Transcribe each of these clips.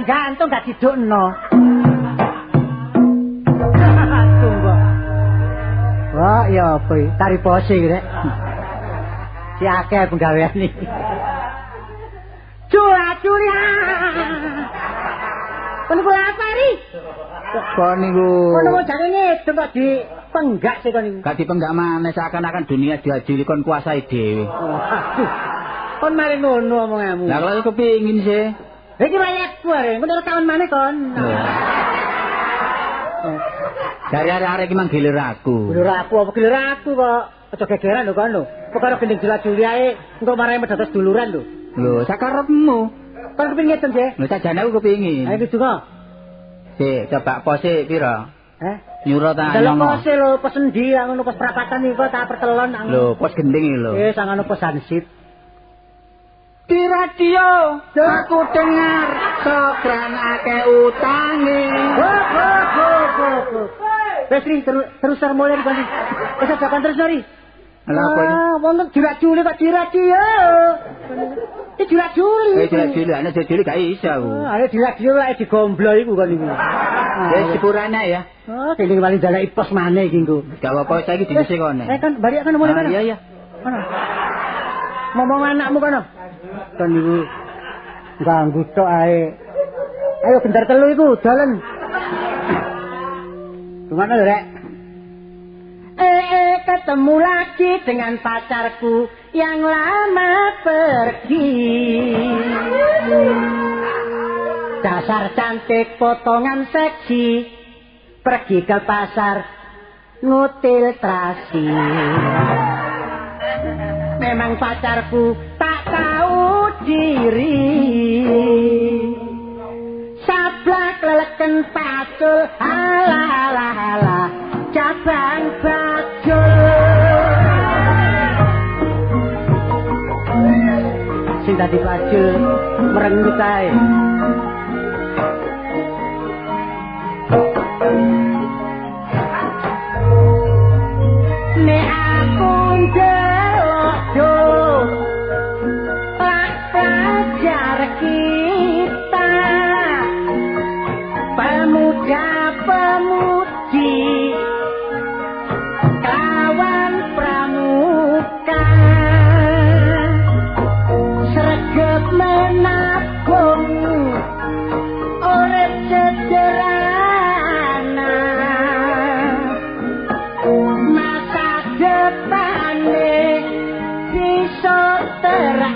Gantung gak didukno. Wah, ya apa iki? Tari pose rek. Si akeh penggawean iki. Curi. Kono kula apa ri? Kok niku. Kono jarene coba dipenggak sih kono niku. Gak dipenggak maneh seakan-akan dunia diajili kon kuasai dhewe. Waduh. Kon mari ngono omonganmu. Lah kalau kepengin sih. Iki wayahku arek, menurut kawan maneh kon. Dari arek-arek iki mang gilir aku. Gilir aku apa gilir aku kok? Aja gegeran lho kon lho. Pokoke gendeng jula-juli ae engko marahi medados duluran lho. Lho, sakarepmu. Kon kepengin ngeten, Jek? Lho, sajane aku kepengin. Ayo juga. Sik, coba pose pira? Nyuruh ta nyono. nyono. Pose lho, pos endi ngono pos perapatan iki kok tak pertelon. Lho, pos gending iki lho. Sangono pos hansip. Di radio aku dengar Sokran akeh utange. Wes terus mulai kon. Wis aja terus nori. Lha apa iki? Wonten jurak-juli kok di radio. Iki jurak-juli. Jurak-juli, ana jurak-juli gak iso aku. Ayo di radio lek digomblo iku kon iku. Wis sepurane ya. Kene wali dalek pos maneh iki engko. Gak apa-apa saiki diisi kene. Kan balik kan mulai kan. Iya. Kono. Ngomong anakmu kono. Kan iku ganggu tok ae. Ayo bentar telu iku dalan. Gimana lho, Rek? Ketemu lagi dengan pacarku yang lama pergi. Dasar cantik potongan seksi, pergi ke pasar ngutil terasi. Memang pacarku tak tahu diri, sablak leleken pacul, halah cabang bajul. Sing dadi bajul merengut ae. Nek aku ndelok pelajar kita, pemuda-pemudi kawan pramuka, sregep menabung urip sederhana, masa depane bisa terarah,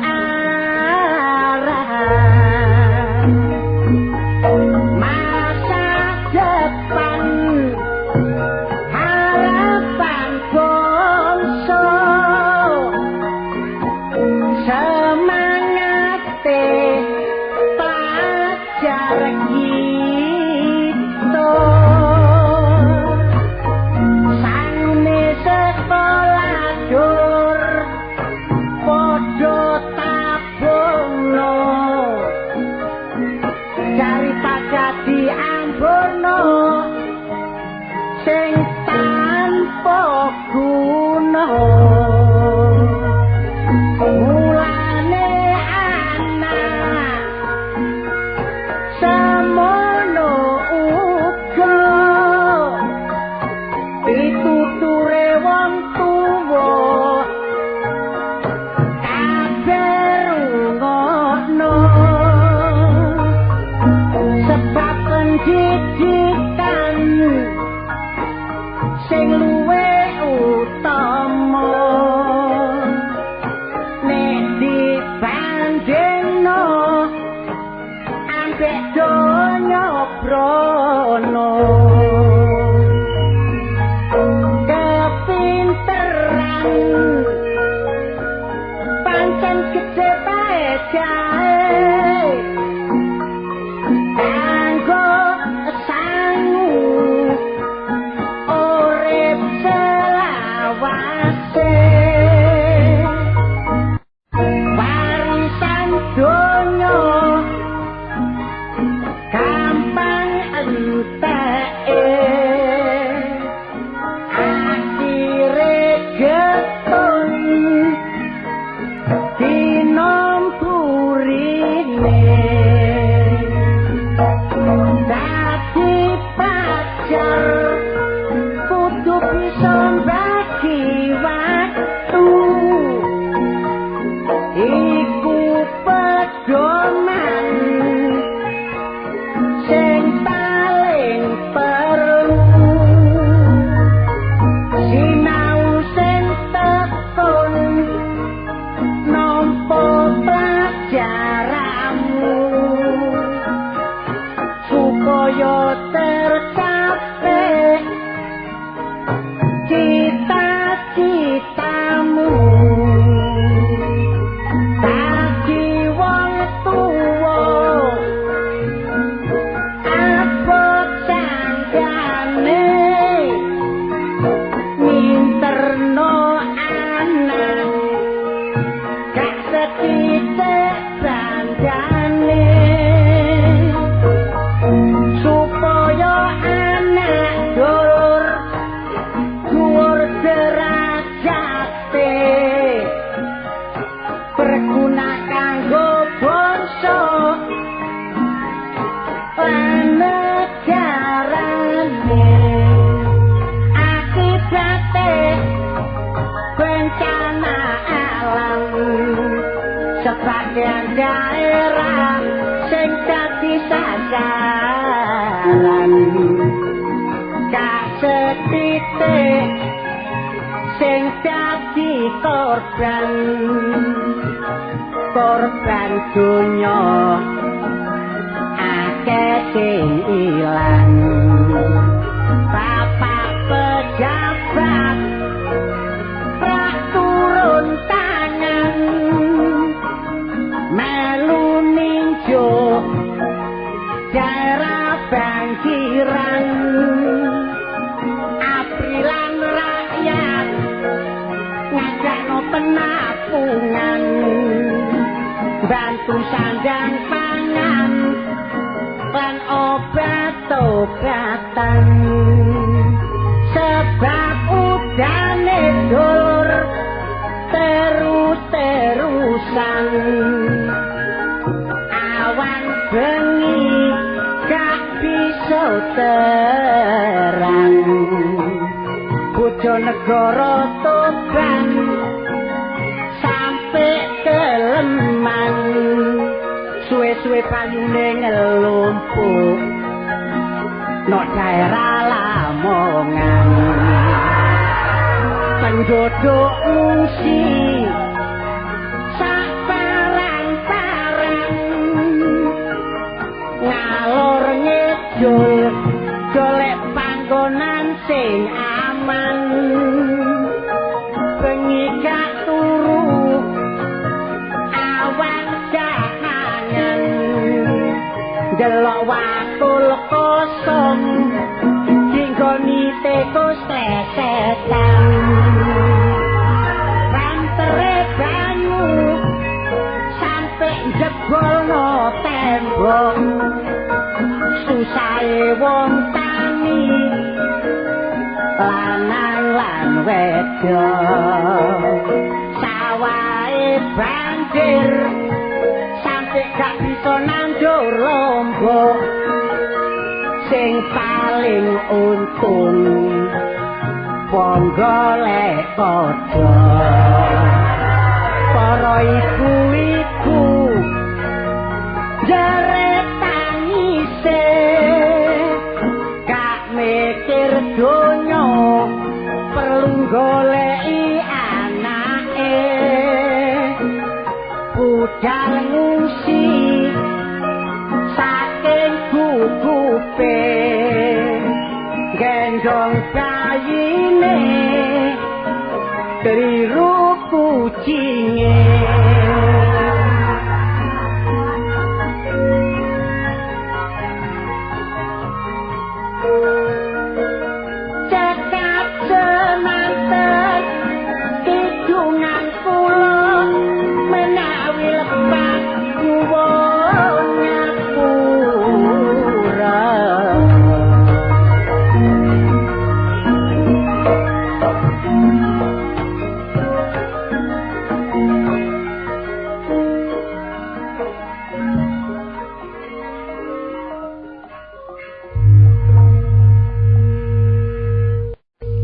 masa depan harapan bangsa, semangate pelajar kita, sangune sekolah dur podo tabungno, daripada diamburno sing tanpa guna. Mulane anak semono uga pituture wong tuwa kabeh rungokno, sebab pendidikan sing luwih utama. Korban dunya akeh sing ilang bapak pejabat prak turun tangan melu ninjo daerah banjiran aprilan rakyat ngajakno penapungan bantu sandang pangan lan obat-obatan sebab udane dulur terus-terusan awan bengi gak bisa terang Bojonegoro Tuban keleman suwe-suwe payune ngelumpuk no daerah Lamongan penduduk ngungsi sak parang-parang ngalor ngidul golek panggonan sing aman bengi gak turu delok wakul kosong dinggoni teko sesetan rantere banyu sampe jebolno tembok susahe wong tani lanang lan wedok sawahe banjir gak bisa nandur lombok sing paling untung wong golek padha para ibu-ibu jare tangise gak mikir donya perlu goleki anake budal ngungsi saking gugupe gendong bayine keliru kucinge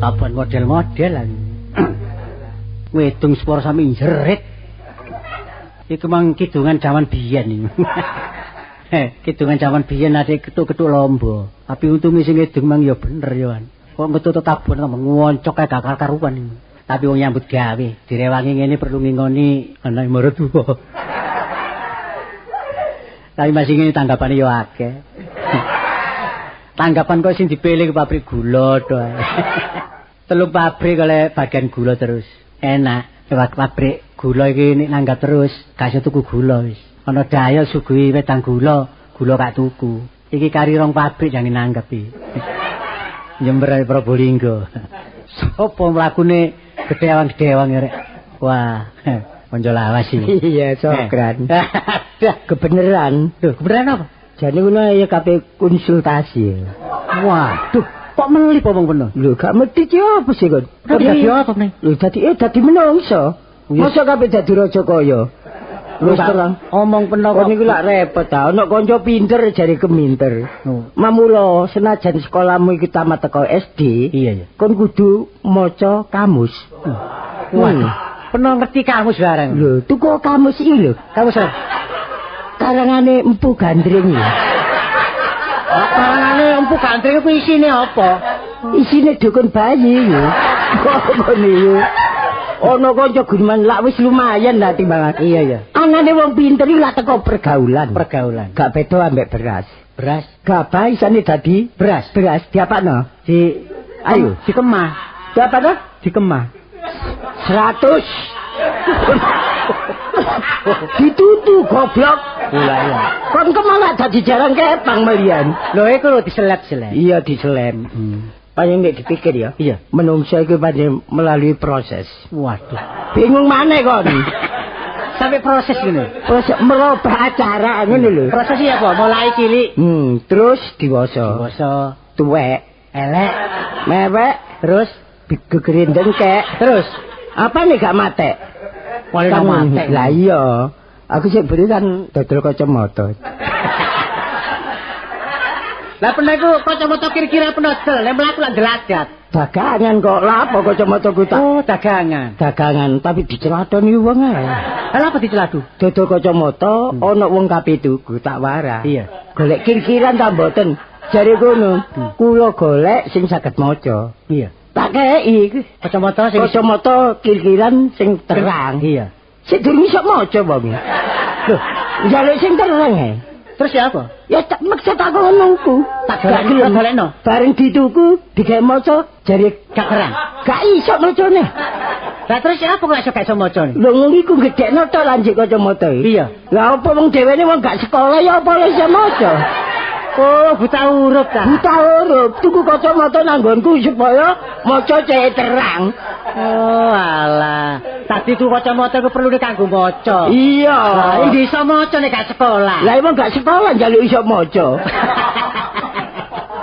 tabuhan model-model lan. Wedung spor sami jerit. Iku mang kidungan jaman biyen iki. Kidungan jaman biyen ade ketuk-ketuk lomba. Tapi untunge sing ngedung mang ya bener ya. Kok metu tabuhan kok ngoncok kae gak karuan iki. Tapi wong nyambut gawe, direwangi ngene perlu ngingoni anak maratuwa. Tapi masih ngene tanggapane yo akeh. Tanggapan kok sing dipilih ke pabrik gula to. Telu pabrik oleh bagian gula terus. Enak. Pabrik gula iki nek nanggap terus, gak iso tuku gula wis. Ana daya suguhi wedang gula, gula gak tuku. Iki kari rong pabrik jange nanggap iki. Jember Probolinggo. Sopo mlakune gedewang-gedewang ya rek. Wah, konco lawas iki. Iya, Sokran. Kebeneran. Loh, kebeneran apa? Jane ngono ya kabeh konsultasi. Waduh, kok melip omong bener? Lho, gak mesti ki apa sih kon? Dadi apa meneh? Lho, dadi menungso. Mosok kabeh dadi raja kaya. Wis terang. Omong penuh kok niku lak repot ta. Ana kanca pinter jare keminter. Mamula senajan sekolamu iki tamat teko SD, iya. Kon kudu maca kamus. Waduh, penuh ngerti kamus bareng. Lho, tuku kamus iki lho. Kamus karangane Empu Gandring ya. Karangane Empu Gandring ku isine apa? Isine dukun bayi ya. Kok niku. Ono kanca guneman lak wis lumayan lah timbangan. Iya ya. Anane wong pinter iki lak teko pergaulan. Gak beda ambek beras. Beras gabah isane dadi beras. Beras diapakno? Ayo, dikemah. Diapakno? Dikemah. 100. Ditutu goblok. Iya iya. Kon kemana dadi jarang kepang malian. Lho iku lho diselep-selep. Iya diselem. Paling nek dipikir ya. Iya. Menungso iku pancen melalui proses. Waduh. Bingung maneh kon. Sampai proses ngene. Proses merubah acara ngono lho. Proses iki apa? Mulai cilik. Terus diwasa. Tuwek, elek, mewek, terus gegeren dengkek. Terus apa nih gak matek? Wali matek. Lah iya. Aku sik beri kan dodol kacamata. Lah pernah iku kacamata kira-kira penodol, nek mlaku lak delagat. Dagangan kok lha apa kacamata ku tak. Oh, dagangan. Dagangan tapi dicelatoni wong ae. Lah apa dicelatu? Dodol kacamata ana wong kabeh tuku tak warah. Iya. Golek kir-kiran ta mboten? Jare kono. Kula golek sing saged maca. Iya. Tak kei kacamata kir-kiran sing terang. Iya. Sik durung iso maca wong. Loh, njaluk sing terang ae. Terus ya apa? Ya tak maksud aku ngonoku. Tak golekno. Bareng dituku, digawe maca, jare gak terang. Gak iso macane. Lah terus ya apa kok iso gak iso macane? Lho ngono iku gedhekno to lanjut kacamata iki. Iya. Lah apa wong dhewene wong gak sekolah ya apa iso maca? Oh, buta huruf ta. Buta huruf, tuku kacamata nanggonku supaya maca cek terang. Oh, alah. Tadi tuku kacamata ku perlu kanggo maca. Iya. Lah iki iso maca nek gak sekolah. Lah emang gak sekolah njaluk iso maca.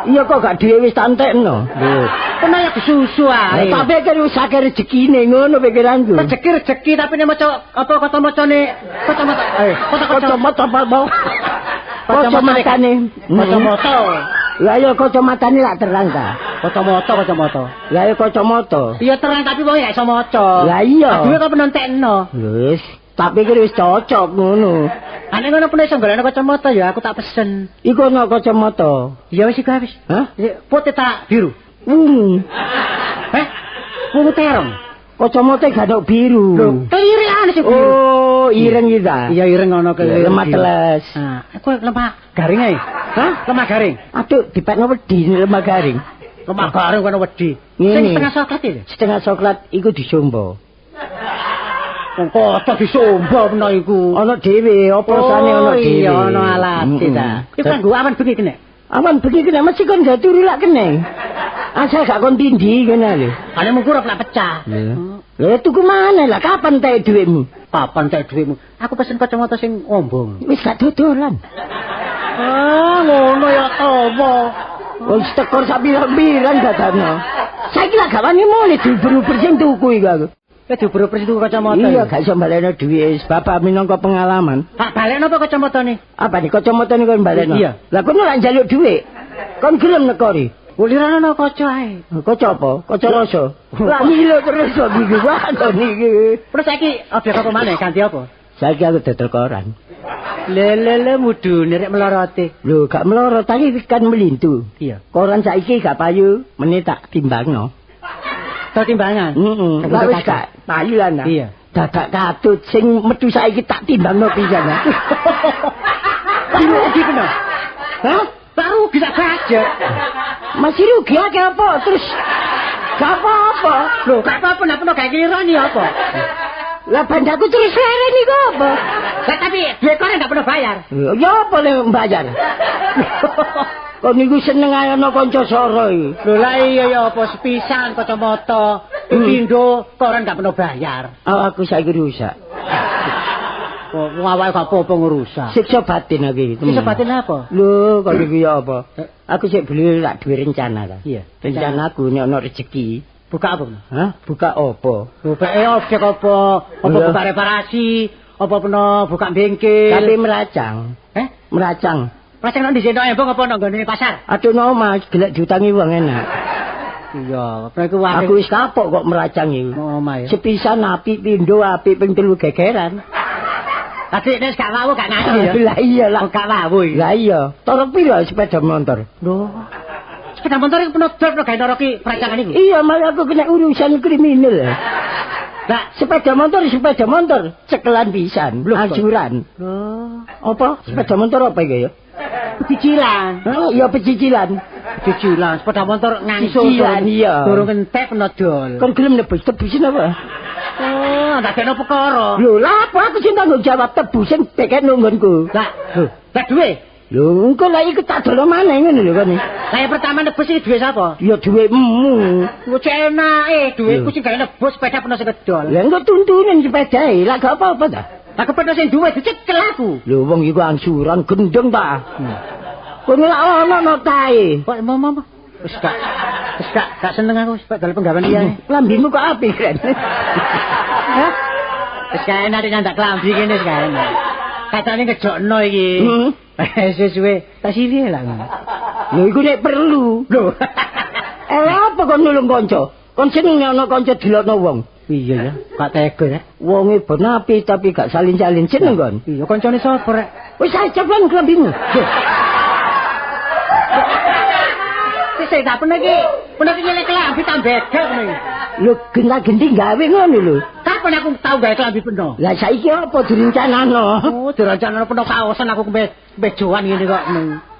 Iya kok gak dhewe wis tantekno. Lho, kena ya kesusu ae. Tapi kan wis akeh rezekine ngono pikiranku. Rezeki tapi nek maca apa kacamata. Kacamata apa? Kacamatane. Kacamata. Lah ya kacamatane lak terang ta. Kacamata. Lah ya kacamata. Iya terang tapi wong gak iso maca. Lah iya. Dhewe kok penentekno. Wis, tapi kira wis cocok ngono. Ane ngono pun iso golekno kacamata ya aku tak pesen. Iku ana kacamata. Ya wis iku wis. Hah? Putih tak biru. Ungu terong. Kacamata gak ono biru. Lho, kelirian sing biru. Oh, ireng iki ta. Iya ireng ono kelireng. Lemah teles. Nah, aku lemah garing ae. Hah? Lemah garing. Aduh, dipekno wedi lemah garing. Lemah garing kono wedi. Sing setengah coklat iki. Setengah coklat iku disombo. Wong kota disombo meno iku. Ana dhewe, apa rasane ana dhewe. Iya, ana alate ta. Iku kanggo awan bengi kene. Awan bengi kene mesti kon gak turu lak kene. Asal gak kon tindhi kene lho. Ane mengko ora pecah. Lha tuku mana lah kapan tae dhuwitmu? Kapan tae dhuwitmu? Aku pesen kacamata sing ombong. Wis gak dodolan. Ngono ya apa? Wis tekor sak pirang-pirang dadane. Saiki lak gak wani mulih diuber-uber sing tuku iki aku. Ya diuber-uber sing tuku kacamata. Iya, gak iso balekno dhuwit, bapak minangka pengalaman. Tak balekno apa kacamatane? Apa nih kacamatane kon balekno? Iya. Lah kon ora njaluk dhuwit. Kon gelem nekori. Ulirane ana kaca ae. Kaca apa? Kaca rasa. Lah milo terus kok iki wae niki. Terus saiki objek apa maneh ganti apa? Saiki aku dodol koran. Le mudune rek meloroti. Lho, gak melorot tapi kan melintu. Iya. Koran saiki gak payu, meneh tak timbangno. Tak timbangan. Heeh. Lah wis gak payu lan. Iya. Dadak katut sing metu saiki tak timbangno pisan. Rugi kena. Hah? Tak rugi tak budget. Masih rugi akeh apa? Terus gak apa-apa. Lho, gak apa-apa nek peno gak kirani apa. Lah bandaku terus lere niku apa? Lah tapi duit koran gak pernah bayar. Ya apa nek mbayar? Kok niku seneng ae ana kanca soro iki. Lho lah iya ya apa sepisan kacamata, pindho koran gak pernah bayar. Aku saiki rusak. Wong awake gak apa-apa ngrusak. Siksa batin iki. Siksa batin apa? Lho, kok iki ya apa? Aku sik beli lak duwe rencana ta. Iya. Rencanaku nek ana rezeki. Buka apa? Hah? Buka apa? Buka objek apa? Apa buka reparasi? Apa peno buka bengkel? Tapi meracang. Meracang. Meracang nang dhisik embong apa nang nggone pasar? Aduh no Mas, gelek diutangi wong enak. Iya, aku wae. Aku wis kapok kok meracang iki. Omah ya. Sepisan apik pindho apik ping 3 gegeran. Adik nek gak wawu gak ngerti ya. Lah iya lah. Gak wawu iki. Lah iya. Torok piro sepeda motor? Lho. Sepeda motor iki penuh drop gawe noroki perancangan iki. Iya, malah aku kena urusan kriminal. Lah, sepeda motor, cekelan pisan, anjuran. Loh, apa? Sepeda motor apa iki ya? Pecicilan. Oh, iya pecicilan. Pecicilan, sepeda motor ngangsur. Pecicilan iya. Durung entek penodol. Kon gelem tebusin apa? Oh, tak kena perkara. Lho, lah apa aku sing tanggung jawab tebusin beken nunggonku. Lah duwe. Lho, engko lha iku tak dolo maneh ngono lho kon. Lah yang pertama nebus iki duwe sapa? Ya duwemu. Wis enake duweku sing gawe nebus sepeda penuh sekedol. Lah engko tuntunin sepedae, lah gak apa-apa ta. Lah kepethuk sing duwe dicekel aku. Lho wong iku angsuran gendeng ta. Kono lak ono tae. Kok mama wis gak seneng aku wis dal penggawean liya. Lambimu kok apik kan. Hah? Wis kae nek nyandak klambi kene wis kae. Katane ngejokno iki. Sesuwe tak sili lah. Lho iku nek perlu. Lho. Apa kon nulung kanca? Kon seneng nek ana kanca dilokno wong. Iya ya, gak tega ya. Wonge ben apik tapi gak salin-salin seneng kon. Iya, kancane sapa rek? Wis ae ceplan klambimu. Sik tak pernah iki nyelek klambi tak bedek ngono. Lho genta-genti gawe ngono lho. Kapan aku tau gawe klambi peno? Lah saiki apa direncanano? Oh, direncanano peno kaosan aku bejoan ngene kok.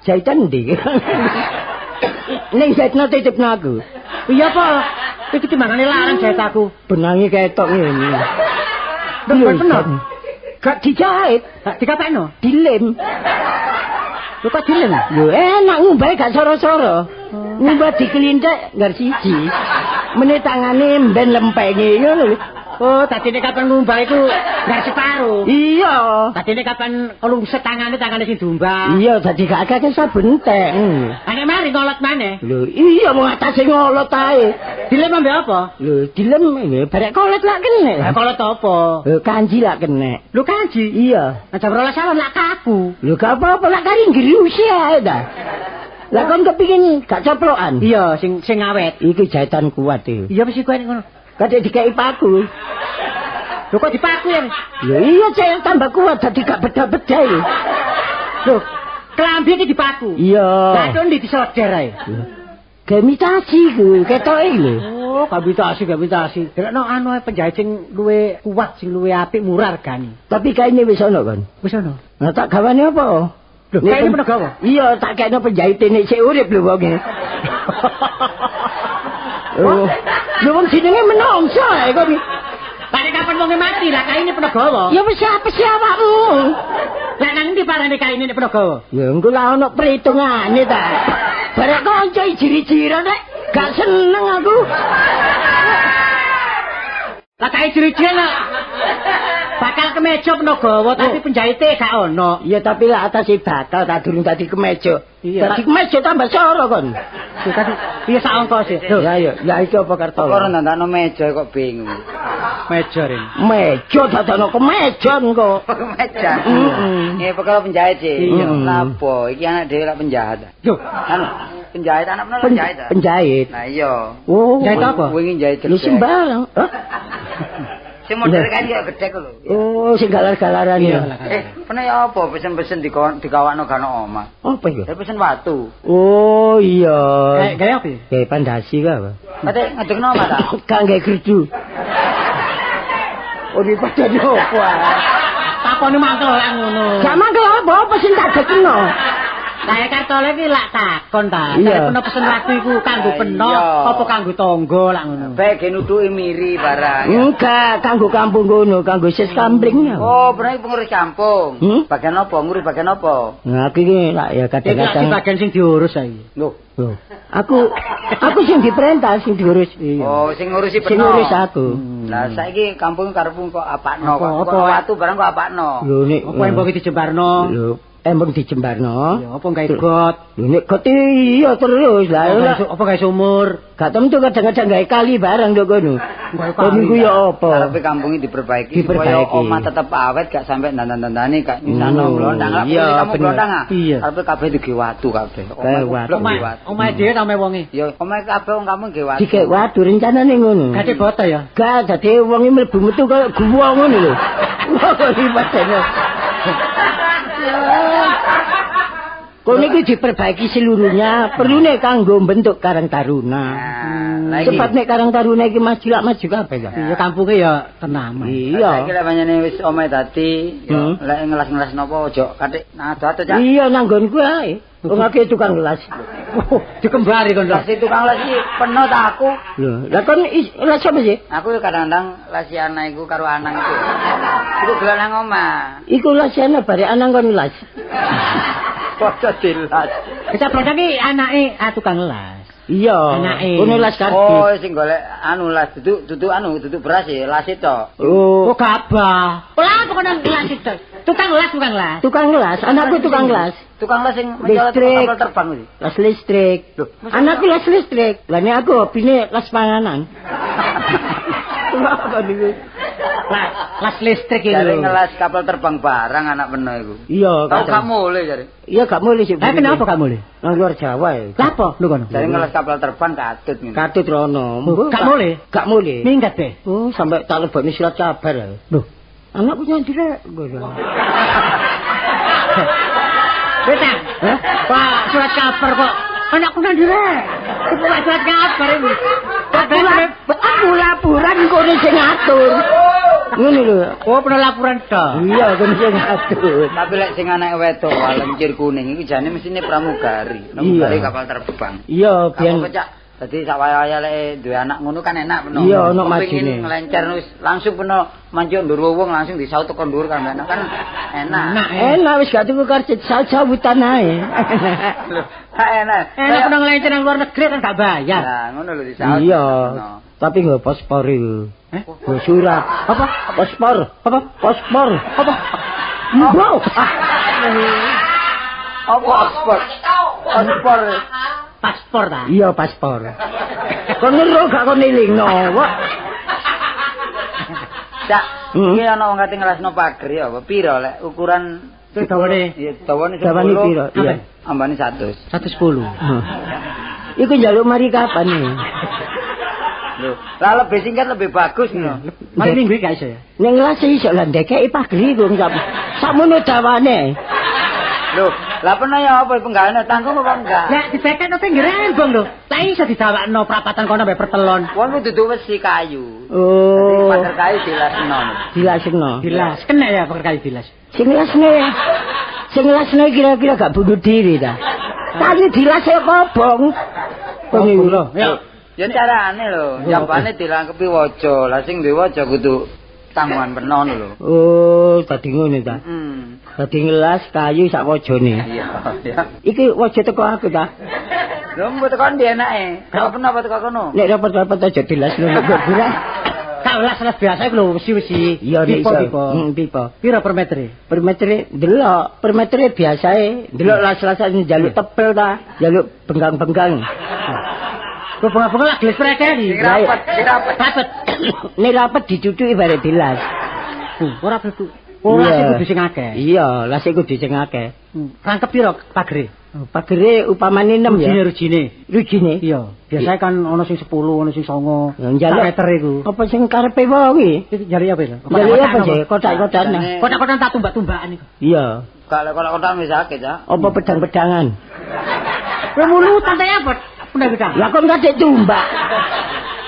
Jahitan ndi? Ning jahitno titipno aku. Iya apa? Iki timbangane larang jahit aku. Benange ketok ngene. Lho peno. Gak dijahit, gak dikapekno, dilem. Lho kok dilem? Lho enak ngumbahe gak soro-soro. Ngumbah dikelintek nggar siji. Meneh tangane mben lempenge ngono lho. Oh, dadine kapan ngumbah iku nggar separo. Iya. Dadine kapan kelungset tangane sing dumbang. Iya, dadi gak akeh saben entek. Ane mari ngolot maneh. Lho, iya mau atase ngolot ae. Dilem ambe apa? Lho, dilem barek kolot lak kene. Lah kolot apa? Lho, kanji lak kene. Lho kanji? Iya. Nah, jam 12 salam lak kaku. Lho, gak apa-apa lak kari ngriusi ae ta. Lah kon kepingin gak coplokan? Iya, sing awet. Iki jahitan kuat iki. Iya mesti kuat ngono. Kadek dikai paku. Lho kok dipaku ya? Lho iya cek tambah kuat dadi gak beda-beda iki. Lho, klambi iki dipaku. Iya. Lah kon disoder ae. Gemitasi ku ketoke lho. Oh, gemitasi. Dekno anu penjahit sing luwe kuat, sing luwe apik, murah regane. Tapi kaine wis ana kan. Wis ana. Nah tak gawane apa? Lho, kaine peno gawa. Iya, tak kene penjahit nek sik urip lho wonge. Oh, lho wong jenenge menungso ae kok. Lah kapan wonge mati lah kaine peno gawa. Ya wis apa sih awakmu? Lah nang ndi parane kaine nek peno gawa? Ya engko lah ono perhitungane ta. Barek kanca ijiri-jiro nek gak seneng aku. Lah kae jiri-jiro bakal kemeja peno gawa tapi penjahite gak ono. Iya tapi lah atase bakal tak durung dadi kemeja. Iya. Dadi kemeja tambah soro kon. Iya sak ongkos sih. Ya ya, ya iki apa karto? Ora ndandakno meja kok bingung. Meja ren. Meja dadakno kemeja kok. Meja. Heeh. Perkara penjahit sih. Iya. Lapo iki anak dhewe lak penjahat. Yo, Anu, penjahit anak meneh penjahit. Penjahit. Nah iya. Oh. Jahit apa? Wingi jahit Lu gedhe. sembarang. Hah? Sing model kan kaya gedhe lho. Oh, sing galar-galaran ya. Pernah ya apa pesen-pesen dikawakno gano omah. Apa iku? Pesen watu. Oh, iya. Kayak apa? Kayak pandasi ka apa? Kate ngedekno omah ta? Kangge gerdu. Oh, di padane apa? Takone mangkel lek ngono. Gak mangkel apa sing tak dekno. Saya kartole iki lak takon ta. Iya. Peno pesen watu iku kanggo peno Iya. apa kanggo tangga lak ngono. Bae ge nutuki miri barang. Enggak, kanggo kampung ngono, kanggo sis kampling ya. Oh, bener pengurus kampung. Bagian apa? Ngurus bagian apa? Nah, aku iki lak ya Iki lak kadang-kadang. bagian sing diurus saiki. Loh. Loh, aku sing diperintah, sing diurus. Iya. Oh, sing ngurusi Sing peno. ngurus aku. Lah saiki kampung karepmu kok apakno kok. Apa? Kok watu barang kok apakno. Lho nek Apa embong dijembarno? Lho, embong dijembarno. Ya apa gawe got? Lho nek got iya terus lah. Apa gawe sumur? Gak tentu kadang-kadang gawe kali barang nduk kono. Gawe Niku ya apa? Karepe kampung iki diperbaiki supaya omah tetep awet gak sampe dandan-dandane gak nyusano blondang. Lah Iya, kamu bener. blondang ah. Iya. Karepe kabeh digawe watu kabeh. Gawe watu. Omah dhewe ta omahe wonge. Ya omah kabeh wong kampung gawe watu. Dikek waduh rencanane ngono. Gade boto ya. Gak dadi wong iki mlebu metu kaya guwa ngono lho. Wah, iki padane. Kono iki diperbaiki seluruhnya, perlune kanggo bentuk Karang Taruna. Lah iki Cepat nek Karang Taruna iki maju kabeh ya. Iya kampunge ya tenang. Iya. saiki lek panjenengan wis omahe dadi, ya lek ngelas-ngelas napa aja kathik nado-ado Cak. Iya nanggonku ae. Wong akeh tukang gelas. Dikembari kon. Lah si tukang les iki peno ta aku. Lho, lah kon gelas apa sih? Aku kadang-kadang lesi anak iku karo anang iku. Iku dolan nang omah. Iku lasane bare anang kon las. Padha dilas. Kita produk iki anake tukang las. Iya. Anake. Kono las Oh, karbit. sing golek anu las duduk beras ya, las itu. Oh, Oh gabah. Lah pokoke las itu. Tukang las. tukang gelas, anakku tukang gelas. Tukang las sing mencolot Listrik. kapal terbang iki. Las listrik. Loh, Anakku las listrik. Lah nek aku hobine las panganan. Kenapa niku? Las listrik iki Jare lho. ngelas kapal terbang barang anak peno iku. Iya, Tau kadang. gak mulai jare. Iya gak mulih sih. Kenapa gak mulih? Nang luar Jawa ya. Lah apa lho kono? Jare ngelas kapal terbang katut ngene. Katut rono. Gak mulih? Gak mulih. Minggat deh. Oh, sampai tak lebokne surat kabar. Ya. Loh, Anakku nyandi rek. Betang. Pak surat kabar kok anakku nang direk. Iku Pak surat kabar iki. Aku laporan kono sing ngatur. Ngono lho. Oh, pernah laporan to. Iya, kono sing ngatur. Tapi lek sing anake wedok walencir kuning iku jane mesine pramugari. Pramugari kapal terbang. Iya, biyen Kamu pecah. Dadi sawaya-waya lek duwe anak ngono kan enak peno. Iya, ono Kepengin majine. nglencer wis langsung peno manjuk ndur wong langsung disaut tekan ndur kan enak kan enak. enak wis gak tuku karcis sawutan ae. Lho, enak. Enak pernah ngelencer nang luar negeri kan gak bayar. Nah, ngono lho disaut. Iya. Tapi nggo paspor iku. Nggo surat. Apa? Paspor. Apa? Paspor. Apa? Mbok. Apa paspor? Paspor. Paspor ta? Iya, paspor. Kon ngero gak kon elingno. Cak, iki ana wong kate ngelasno pager ya apa pira lek ukuran Dawane. iya dawane Dawane piro? Iya. ambane 100. 110. Iku njaluk mari kapan nih? Lho, lah lebih singkat lebih bagus ngono. Mari minggu iki gak iso ya. Ning ngelas iso lah ndekeki pager iku sakmono dawane. Lho, lah pernah ya apa penggaweane tanggung apa enggak? Lah dibeket nang pinggir embong lho. Lah iso didawakno prapatan kono sampai pertelon. Wong dudu wesi kayu. Oh. Pager kayu dilasno. Dilasno. Dilas, kena ya pakai kali dilas. Sing lasne kira-kira gak bunuh diri ta. Tadi dilasnya kobong. Kobong lho. Ya. Ya carane lho, jambane dilangkepi waja. Lah sing duwe waja kudu tanggungan penon lho. Oh, tadi ngono ta. Hmm. Tadi ngelas kayu sak wajane. Iya, ya. Iki waja teko aku ta. Lho mbok tekan di enake. Kok kenapa teko kono? Nek rapat-rapat aja dilasno nek burak. Tak las biasa iku lho wesi-wesi. Iya nek iso. Pipa. Pira per meter? Per meter delok, per meter biasae. Delok las-lasan njaluk tebel ta, njaluk benggang-benggang. Kok bunga-bunga lah gelis mereka iki. Rapat. Rapet. Nek rapet dicucuki bare dilas. Ora betul. Oh, lase kudu sing akeh. Iya, lase kudu sing akeh. Rangkep piro pagere? Pagere upamane 6 ya. Rujine. Iya, biasanya kan ana sing 10, ana sing 9. Njaluk meter iku. Apa sing karepe wong iki? Jari apa itu? Jari apa sih? Kotak-kotakan. Kotak-kotakan tak tumbak-tumbakan iku. Iya. Kalau kotak wis akeh, Cak. Apa pedang-pedangan? Kowe mulu santai apa? Pedang-pedang. Lah kok enggak tumbak.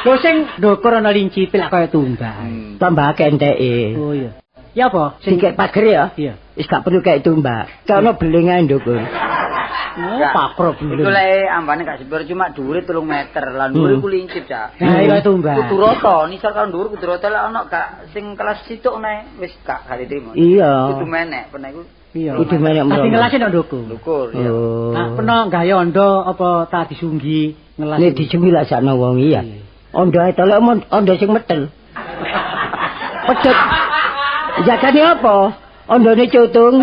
Lho sing ndukur ana linci pilak kaya tumbak. Tambah kenteke. Oh iya. Ya apa? Sing kek pagere ya? Iya. Wis gak perlu kek tumbak. Kono belengan ndukur. Oh, pakro Itu lek ambane gak sepiro cuma dhuwure 3 meter. Lah dhuwure ku lincip, Cak. Nah, iya tumbak. Kudu rata, nisor karo dhuwur kudu rata lek ana gak sing kelas situk nae wis gak diterima. Iya. Kudu menek, pernah iku. Iya. Kudu menek Mesti mrono. ngelasi ndok nduku. Ndukur ya. Oh. Nah, peno gawe ondo apa tak disunggi ngelas. Nek dijemi lak sakno wong iya. Ondo ae to lek ondo sing metel. Pedhet. Jagane apa? Ondone cutung.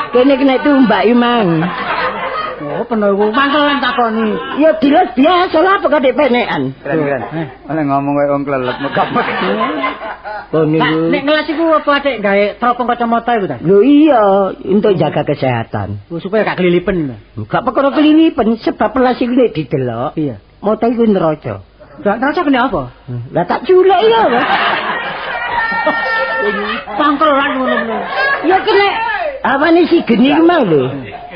Kene kena tumbak imang. Oh, peno iku mangkelan takoni. Ya dilas biasa lah apa kadek penekan. Keren-keren. Oleh ngomong koyo wong klelet megap. Oh Nah, niku. nek ngelas iku apa adek gawe teropong kacamata iku ta? Lho iya, untuk jaga kesehatan. Oh, supaya gak kelilipen. Gak perkara kelilipen sebab pelas iki nek didelok. Iya. Mata iku neraca. Gak ngerasa kene apa? Lah tak culek ya. Pangkelan ngono-ngono. Ya kena awane si geni ku mang lho.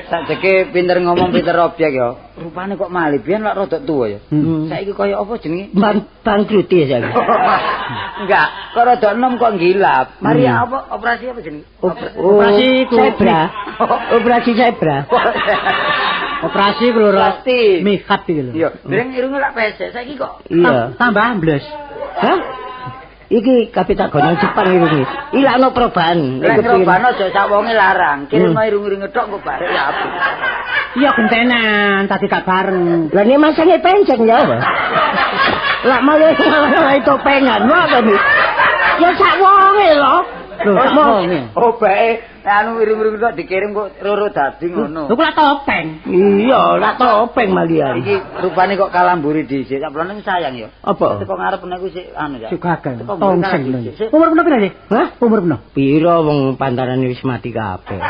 Tak jeke pinter ngomong pinter objek ya. Rupane kok malih biyen lak rada tuwa ya. Saiki koyo apa jenenge? Bangkrut ya saiki. Enggak, kok rada enom kok gilap. Mari apa operasi apa jenenge? Operasi zebra. Operasi zebra. Operasi ku lho Pasti. mikat iki lho. Iya, dereng irunge lak pesek saiki kok. Iya. Tambah ambles. Hah? Iki kapita gonang Jepang iki. Ilakno perubahan. Lek robano aja sak wonge larang. Kirim irung-irunge tok kok barek ya apik. Iya gentenan, tadi gak bareng. Lah nek masange penceng ya apa? Lah malah topengan apa nih? Ya sak wonge lho. Lho, sak wonge. Oh bae, anu irung-irung tok dikirim kok roro dadi ngono. Lho kok topeng. Iya, lah topeng malian. Iki rupane kok kalamburi dhisik. Sak plane sayang ya. Apa? Teko ngarep niku sik anu ya. Juga kan. Teko Tongseng mburi lho. sik. Umur peno pira sih? Hah? Umur peno? Piro wong pantaran wis mati kabeh.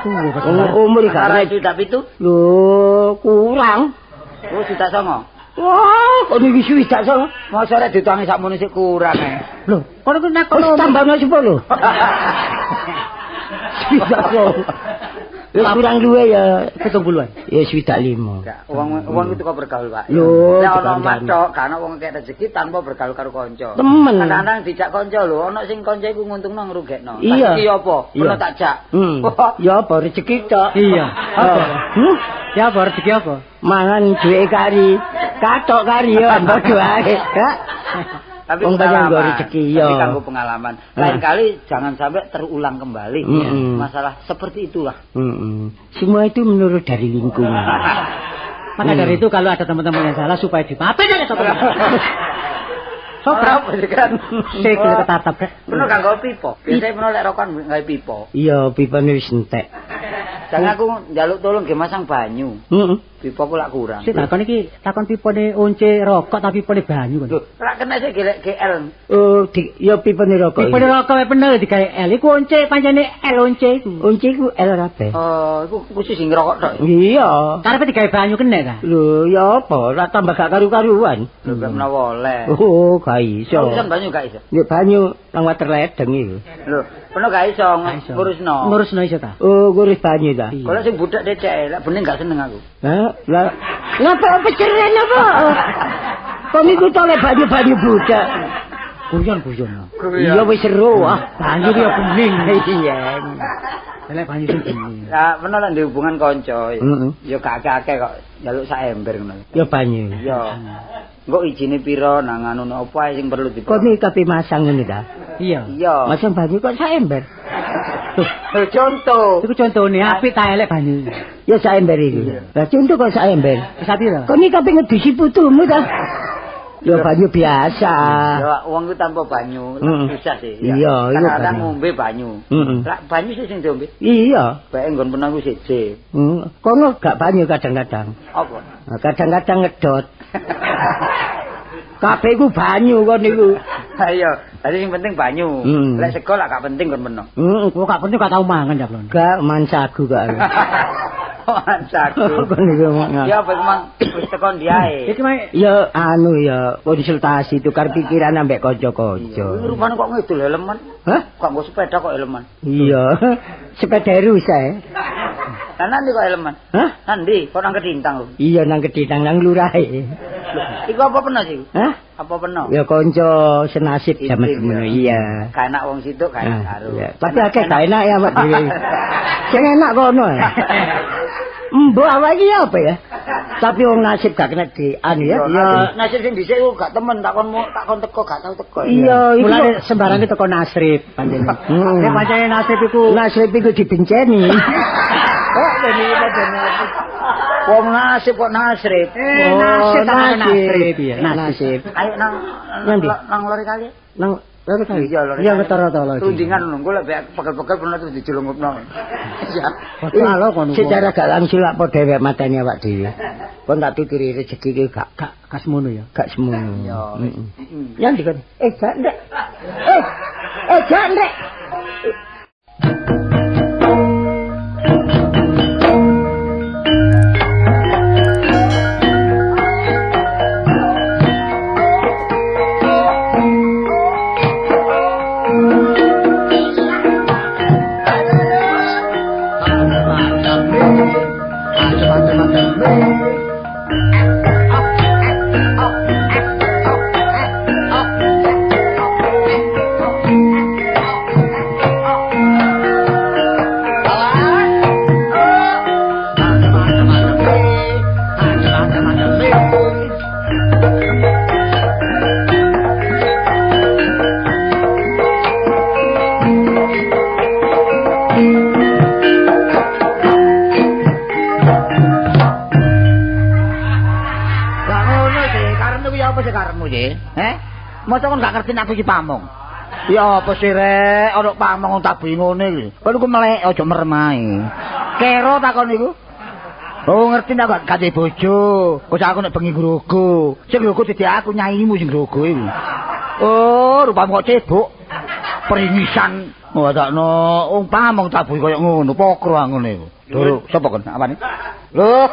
Umur gak Karena arep. itu tapi itu. Lho, kurang. Oh, sudah songo. Wah, kok niki suwi dak so. Mosok rek ditangi sakmono sik kurang ae. Lho, kono ku nak Kok tambahno 10. Swidak so. Ya kurang luwe ya 70-an. ya swidak 5. Enggak, wong itu kok bergaul, Pak. Lho, Nek ana dikandani. matok, kan wong kek rezeki tanpa bergaul karo kanca. Temen. Kadang-kadang dijak kanca lho, ana sing kanca iku nguntungno ngrugekno. Iya. Iki apa? Iya. Ono tak jak. Ya apa rezeki tok. Iya. Apa? Hmm? Ya apa rezeki apa? Mangan duwe kari. Katok kari ya padha ae. Kak. Tapi Wong banyak pengalaman. nggo rezeki, Tapi iya. kanggo pengalaman. Lain kali jangan sampai terulang kembali. Mm-mm. Masalah seperti itulah. Semua itu menurut dari lingkungan. Maka dari itu kalau ada teman-teman yang salah supaya dimaafin aja teman. Sopra kan. Sik ketatap rek. Bener kanggo pipo. Biasane menawa lek rokokan gawe pipo. Iya, pipane wis entek. Jangan aku njaluk tolong ge masang banyu. Heeh. Pipo ku lak kurang. Sik takon iki takon pipone once rokok tapi pipone banyu kan. Lho, lak kena sik gelek GL. Oh, ya pipane rokok. Pipone rokok wae bener digawe L iku once pancene L once iku. Unci ku L kabeh. Oh, iku khusus sing ngerokok tok. Iya. Karepe digawe banyu kena ta? Lho, ya apa? Lah tambah gak karu-karuan. Lho, gak menawa oleh. Oh, gak iso. Urusan banyu gak iso. Nek banyu nang water ledeng iki. Lho, penuh gak iso ngurusno. Ngurusno iso ta? Oh, ngurus banyu ta. Kalau sing budak decek, lek bening gak seneng aku. Hah? Lah ngapa peceren apa? Kok niku tole banyu-banyu budak. Guyon-guyon. Iya wis seru ah. Banyu ki ya bening. Iya. Lek banyu sing bening. Lah, penuh lek ndek hubungan kanca. Heeh. Ya gak akeh kok njaluk sak ember ngono. Ya banyu. Ya. Engko ijine pira nang anu apa ae sing perlu Kok dipro. nih tapi masang ngene ta? Iya. Iya. Masang banyu kok sak ember. Lho, contoh. Iku contone apik ta elek banyu. Ya sak ember iki. Lah contoh kok sak ember. Wis pira? Kok nih kabeh ngedusi putumu ta? Ya banyu biasa. Ya, wong ku tanpa banyu, susah sih. Iya, iya Kadang banyu. ngombe banyu. Heeh. Lah banyu sih sing diombe. Iya. Bae nggon penang ku siji. Kono gak banyu kadang-kadang. Apa? Nah, kadang-kadang ngedot. Kabeh iku banyu kon niku. Ayo, tadi sing penting banyu. Lek sego lah gak penting kon meno. Kok gak penting gak tau mangan ya, Blon. Gak mansagu gak. Mansaku. Kon niku mangan. Ya apa mang wis tekan diae. Iki mah Ya anu ya konsultasi tukar pikiran ambek kanca-kanca. Rupane kok ngidul helman. Hah? Kok nggo sepeda kok helman. Iya. Sepeda rusak. Lah nanti kok helman. Hah? Nanti kok nang Kedintang lho. Iya nang Kedintang nang lurahe. Iku apa peno sih? Hah? Apa peno? Ya kanca senasib jaman semono iya. Gak enak wong situ gak enak karo. Iya. Tapi akeh gak enak ya Pak dhewe. Sing enak kono. Mbok awak iki apa ya? Tapi wong nasib gak kena di anu ya. Ya nasib sing dhisik ku gak temen takon teko gak tau teko. Iya, iki mulane sembarang teko nasrib pancene. Nek pancene nasrib iku dibenceni. Kok dene wong nasib kok nasrib. Nasib ya. Nasib. Ayo nang lori kali. Nang lori kali. Iya lori. Iya ketara-tara lho. Rundingan nunggu lek pegel-pegel pernah terus dijulungupno. Iya. Halo kono. Secara gak langsung lak padha dhewek mateni awak dhewe. Kon tak tuturi rezeki iki gak semono ya. gak semono. Iya. Ya ndi kon? Jak ndek. Jak ndek. Mosok kon gak ngerti nek aku iki pamong. Ya apa sih rek, ana pamong tak bingone iki. Kon iku melek aja meremai. Kero takon iku. Oh ngerti nek gak duwe bojo. Kok aku nek bengi grogo. Sing grogo dadi aku nyaimu sing grogo iki. Oh, rupamu kok cebok. Peringisan. Oh takno wong pamong tak bui koyo ngono, pokro ngene iku. Lho, sapa kon? Apane? Lho.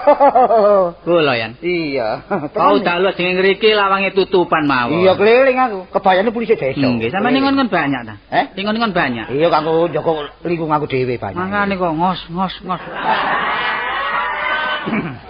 Kula yan. Iya. Kau dalu sing ngriki lawange tutupan mawon. Iya keliling aku. Kebayane polisi desa. Nggih, sampeyan ngon banyak ta? Ngon banyak. Iya kanggo njaga lingkungan aku dhewe banyak. Mangane kok ngos.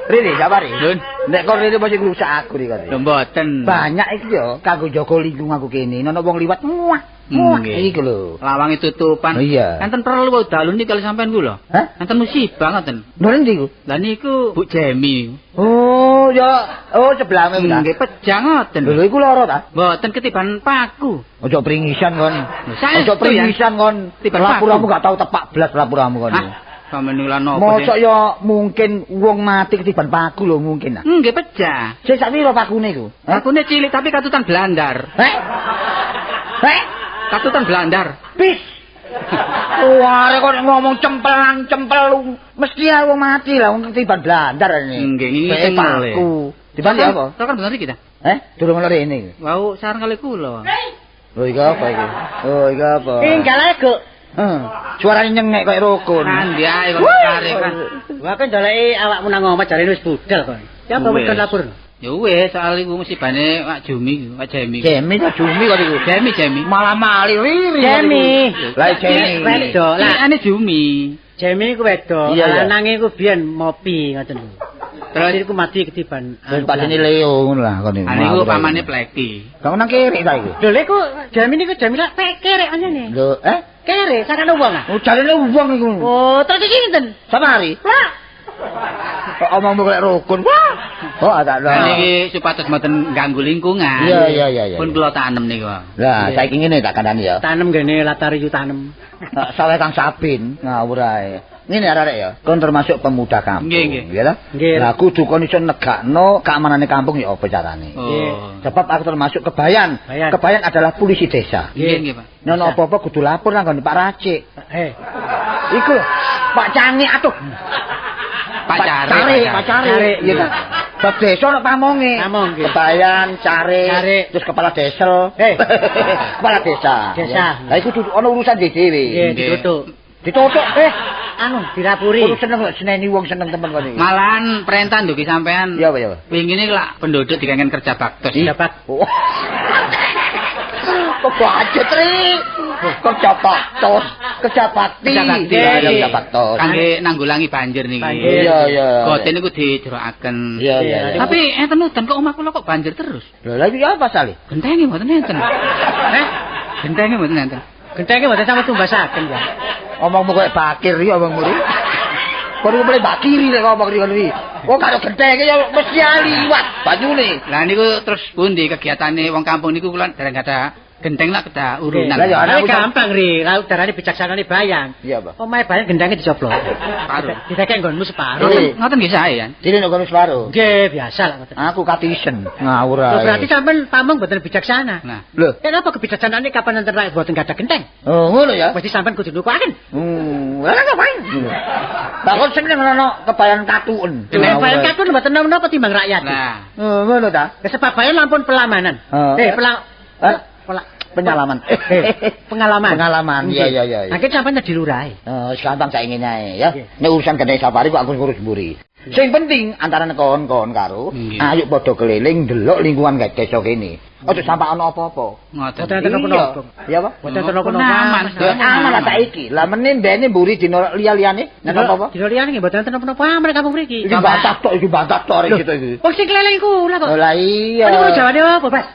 Rene, sabari. Lun, nek kok rene mesti ngrusak aku iki kate. Lho mboten. Banyak iki yo kanggo njaga lingkungan aku kene. Ana wong liwat muah. Nggih. Iki lho. Lawange tutupan. Iya. Enten perlu wae dalu niki kali sampean ku lho. Hah? Enten musibah ngoten. Lho ndi ku? Lah niku Bu Jemi. Oh, ya. Oh, sebelahme ta. Nggih pejang ngoten. Lho iku lara ta? Mboten ketiban paku. Ojo pringisan kon. Saya Ojo pringisan kon. Tiban Lapuramu gak tau tepak blas lapuramu kon. Sampeyan niku lan napa? Mosok ya mungkin wong mati ketiban paku lho mungkin. Nggih pejah. Sing sak piro pakune iku? Pakune cilik tapi katutan blandar. Heh? Katutan blandar. Bis. Wah, kok ngomong cempel mesti wong mati lah wong ketiban blandar ini. Nggih, ngisi paku. Tiban ya apa? Tekan bener iki ta? Durung lho rene. Wau sareng kali kula. Lho iki apa iki? Oh, iki apa? Tinggal ae, Guk. Suarane nyengek kaya rukun. Nanti ae kok kare kan. Wah kan doleki awakmu nang omah jarene wis budal kok. Ya apa wis lapor? Ya wis, soal iku musibane Pak Jumi, Pak Jemi. Jemi ta Jumi kok iku? Jemi. Malah mali riri. Jemi. Lah Jemi. Wedok. Lah ane Jumi. Jemi iku wedok. Lanange iku biyen mopi ngoten lho. Terus iku mati ketiban. Wis padane Leo ngono lah kon iku. Ane iku pamane Pleki. Kamu nang kiri ta iku? Lho iku Jemi niku Jemi lak kerek anjene. Lho, Kerek sakane wong ah. Oh, jarene wong iku. Oh, terus iki sinten? Samari. Lah. Kok omongmu kaya rukun. Wah. Oh, ada lho. Niki supados mboten ganggu lingkungan. Iya. Pun kula tanem niku. Lah, saiki ngene tak kandhani ya. Tanem gene latar iku tanem. Sawe Kang Sabin ngawur ae. Ngene arek ya, kon termasuk pemuda kampung. Nggih. Ya ta? Lah kudu kon iso negakno keamanane kampung ya apa carane. Sebab aku termasuk kebayan. Kebayan adalah polisi desa. Nggih, Pak. Nek apa-apa kudu lapor nang Pak Racik. Iku Pak Cangik atuh. Pacare. Iya ta. Desa ana pamonge. Pamong nggih. Kebayan, Carik. carik, terus kepala desel. Kepala desa. Desa. Lah iku ana urusan dhewe. Nggih, ditutuk. Ditutuk Anu dirapuri. Kudu seneng kok seneni wong seneng temen kok iki. Malahan perintah ndugi sampean. Iya, iya. Wingi iki lak penduduk dikangen kerja baktos. Dapat. Kok budget Tri? Kerja baktos, kerja bakti. Kerja baktos. Kangge nanggulangi banjir niki. Iya, iya. Goten niku dijerokaken. Iya, iya. Tapi enten udan kok omah kula kok banjir terus. Lha iki apa sale? Gentenge mboten enten. Gentenge mboten enten. Gentenge mboten sampe tumbasaken ya. Omongmu koyo bakir iki omongmu iki. Kok mulai bakiri lek ngomong iki. Kok karo gentenge ya mesti liwat banyune. Lah niku terus pundi kegiatane wong kampung niku kula dereng ada genteng lah kedah urunan. Lah ya ana gampang ri, laut darane bijaksanane bayang. Iya, Pak. Omahe bayang gendangnya dicoplok. Separuh. Ditekek nggonmu separuh. Ngoten nggih sae ya. Dene nek kono separo. Nggih, biasa lah ngoten. Aku katisen ngawur ae. Berarti sampean pamong boten bijaksana. Nah, Lho. Kenapa kebijaksanaane kapan enten rakyat boten gadah genteng? Oh, ngono ya. Mesti sampean kudu nukuaken. Lah ngapain? Lah kok seneng ana kebayan katuen. Bayang katun boten napa timbang rakyat. nah. Oh, ngono ta? Kesepabayan lampun pelamanan. Penyalaman. Pengalaman. Pengalaman. Iya, iya, iya. Akhir sampean dadi lurahe. Wis gampang sak ingin ae ya. Nek urusan gede safari kok aku ngurus mburi. Sing penting antara kon-kon karo ayo padha keliling ndelok lingkungan desa kene. Aja sampe ana apa-apa. Ngoten. Boten enten napa-napa. Iya apa? Boten enten napa-napa. Aman. Aman lah saiki. Lah meneh mbene mburi dina liya-liyane nek apa-apa. Dino liyane nggih boten enten napa-napa amarga kampung mriki. Iki bantah tok arek gitu iki. Wong sing keleleng kula kok. Lah iya. Ini jawane apa, Bas?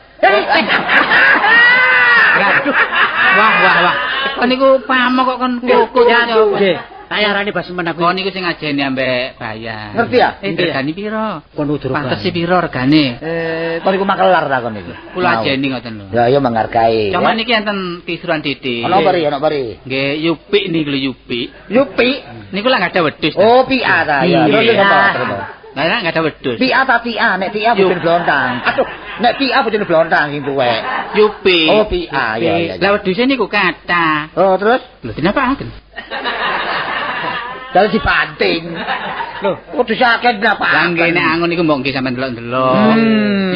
Wah. Kon niku pamong kok kon koko Ya, nggih. Kayarane Bas men aku. Kon niku sing ngajeni ambek bayar. Ngerti ya? Regane piro? Kon udur Pantes piro regane? Kon iku makelar ta kon iku. Kula ajeni ngoten lho. Ya iya menghargai. Cuma niki enten kisruhan titik. Ana pari. Nggih, Yupi niku lho Yupi. Yupi. Niku lah enggak ada wedhus. Oh, PA ta ya. Iya. Terus apa? Lah enggak ada wedhus. PA ta PA, nek PA bojone blontang. Aduh, nek PA bojone blontang sing tuwek. Yupi. Oh, PA ya. Lah wedhuse niku kathah. Oh, terus Lho dinapaaken? dari dibanting. Loh, kudu sakit napa? Lah nggih nek angon niku mbok nggih sampean delok-delok.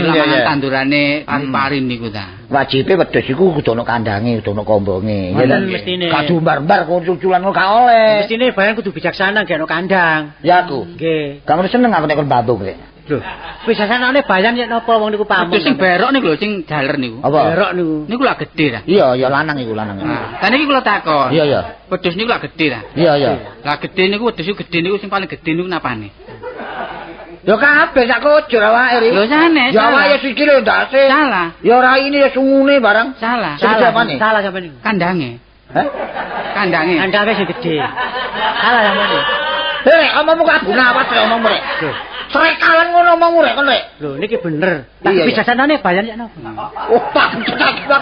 Ilamangan tandurane pari-pari niku ta. Wajibe wedhus iku kudu ana kandange, kudu ana kombonge. Ngoten mestine. Kadu mbar-mbar cuculan ngono gak oleh. Mestine bayang kudu bijaksana gak ono kandang. Ya aku. Nggih. Gak ngono seneng aku nek kon bantu rek. Lho, bijaksanane bayang yen napa wong niku pamong. Wedhus sing berok niku lho sing jaler niku. Apa? Berok niku. Niku lah gedhe ta. Iya, ya lanang iku lanang. Nah, kan iki kula takon. Iya, iya. Wedhus niku lah gedhe ta. Iya, iya. Lah gedhe niku wedhus iku gedhe niku sing paling gedhe niku napane? Ya kabeh sak kocur awake ri. Lho sanes. Ya awake ya sikile ndase. Salah. Ya ora ini ya sungune barang. Salah. Salah apane? Salah sampean niku. Kandange. Hah? Kandange. Kandange sing gedhe. Salah sampean niku. Rek, omongmu kok awas rek omongmu rek. Srekalan ngono omongmu rek kon rek. Lho niki bener. Tapi Iya, iya. bijaksanane bayang yen napa? Oh, pak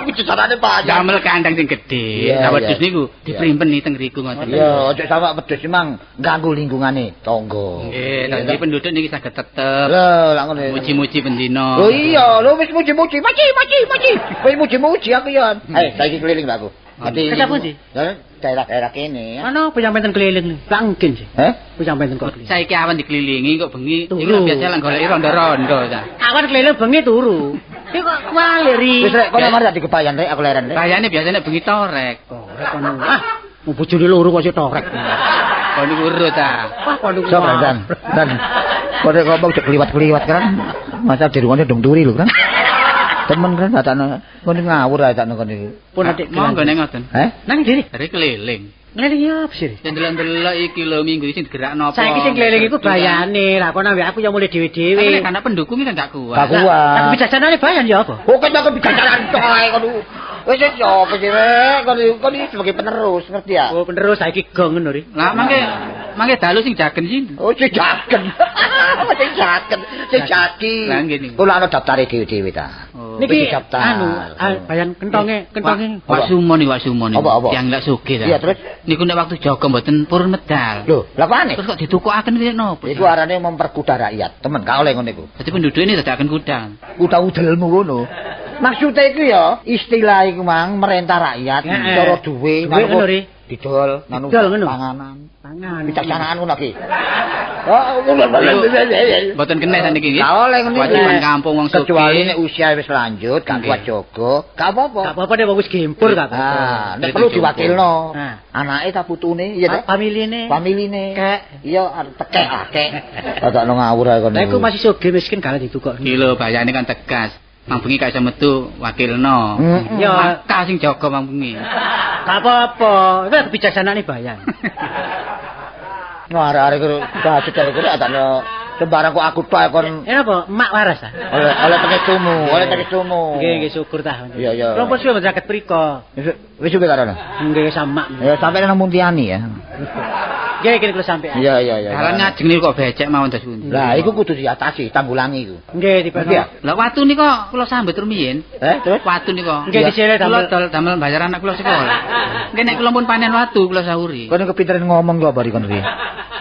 bicarane Pak. Damel kandang sing gedhe. Iya, Lah wedhus iya. niku diprimpeni teng ngriku ngoten. Ya, aja sama wedhus emang ganggu lingkungane tangga. Nggih, dadi penduduk niki saged tetep Lho, lak ngono. muji-muji bendina. Oh iya, lho wis muji-muji. Maci. Wis muji-muji aku ya. Saiki keliling lah aku. Ati. Kesapa sih? Daerah-daerah kene ya. Ana apa sampean keliling niku? Lah mungkin sih. Apa sampean kok keliling? Saiki awan dikelilingi kok bengi Turu. iki lho biasa lah goleki rondo-rondo ta. Awan keliling bengi turu. Iki kok kualeri. Wis rek, kono mari tak dikebayan rek aku leren rek. Bayane biasane bengi torek. Torek kono. Mau bojone loro kok sik torek. Kon niku urut ta. Wah, kono. Sopo Dan? Kok rek ngomong cek kliwat-kliwat kan. Masa di rumahnya dong turi lho kan. Temen kan datane kon ngawur ae tak kon iki. Pun adik Monggo nek ngoten. Nang diri. Dari keliling. Keliling ya apa sih? Sing delok-delok iki lho minggu iki sing digerakno apa. Saiki sing keliling iku bayane. Lah kono ambek aku ya mulai dhewe-dhewe. Karena pendukung kan gak kuat. Gak kuat. Tapi bijaksanane bayan ya apa? Kok aku bicaraan tok ae kon. Wis yo apa sih rek? Kon iki sebagai penerus, ngerti ya? Oh, penerus saiki gong ngono ri. Lah mangke dalu sing jagen sih. Oh, sing jagen. Sing jagi. Lah ngene. Kula ana daftare dhewe-dhewe ta. Niki daftar. anu bayan kentonge. Wak Sumo nih. Apa? Yang lak sugih ta. Iya, terus Niku nek waktu Joko mboten purun medal. lho, lha apane? Terus kok ditukukaken piye nopo? Iku arane memperkuda rakyat. Temen gak oleh ngono iku. Dadi penduduk ini dadakan kudang. Kuda udelmu ngono. Maksudnya itu ya istilah iku mang merentah rakyat cara duwe ngono ri. didol nanu Didol ngono. panganan. Pangan. Bijaksanaan ngono ki. Mboten kena saniki nggih. Gak oleh ngene. Kewajiban kampung wong sugih. Kecuali nek usia wis lanjut, gak kuat jaga, gak apa-apa. Gak apa-apa nek wong wis gempur gak apa-apa. Ah, nek perlu diwakilno. Nah. Anake ta putune, iya ta? Familine. Familine. Kek. Iya, tekek akeh. Dadak no ngawur ae kono. Lah iku masih sugih miskin gak ditukok. Iki lho bayane kan tegas. Mang bengi gak iso metu wakilno. Ya Maka sing jaga mang bengi. gak apa-apa. Itu kebijaksanaan bayan. Wah, arek-arek karo bacot arek karo adakno sembarang kok aku tok kon Apa? Mak waras ta? oleh pengestumu. Nggih syukur tah. Iya, iya. Rompos suwe menjaket priko. Wis suwe karono. Nggih sama. Ya sampe nang Muntiani ya. Nggih kene kula sampean. Iya. Dalan ngajeng niku kok becek mawon terus pundi. Lah iku kudu diatasi, tanggulangi iku. Nggih dipeno. Lah watu nika kula sambet rumiyin. Terus Watu nika. Nggih disele Kula damel. damel bayar anak kula sekolah. Nggih nek kula pun panen watu kula sahuri. kono kepinteran ngomong kok bari kon iki.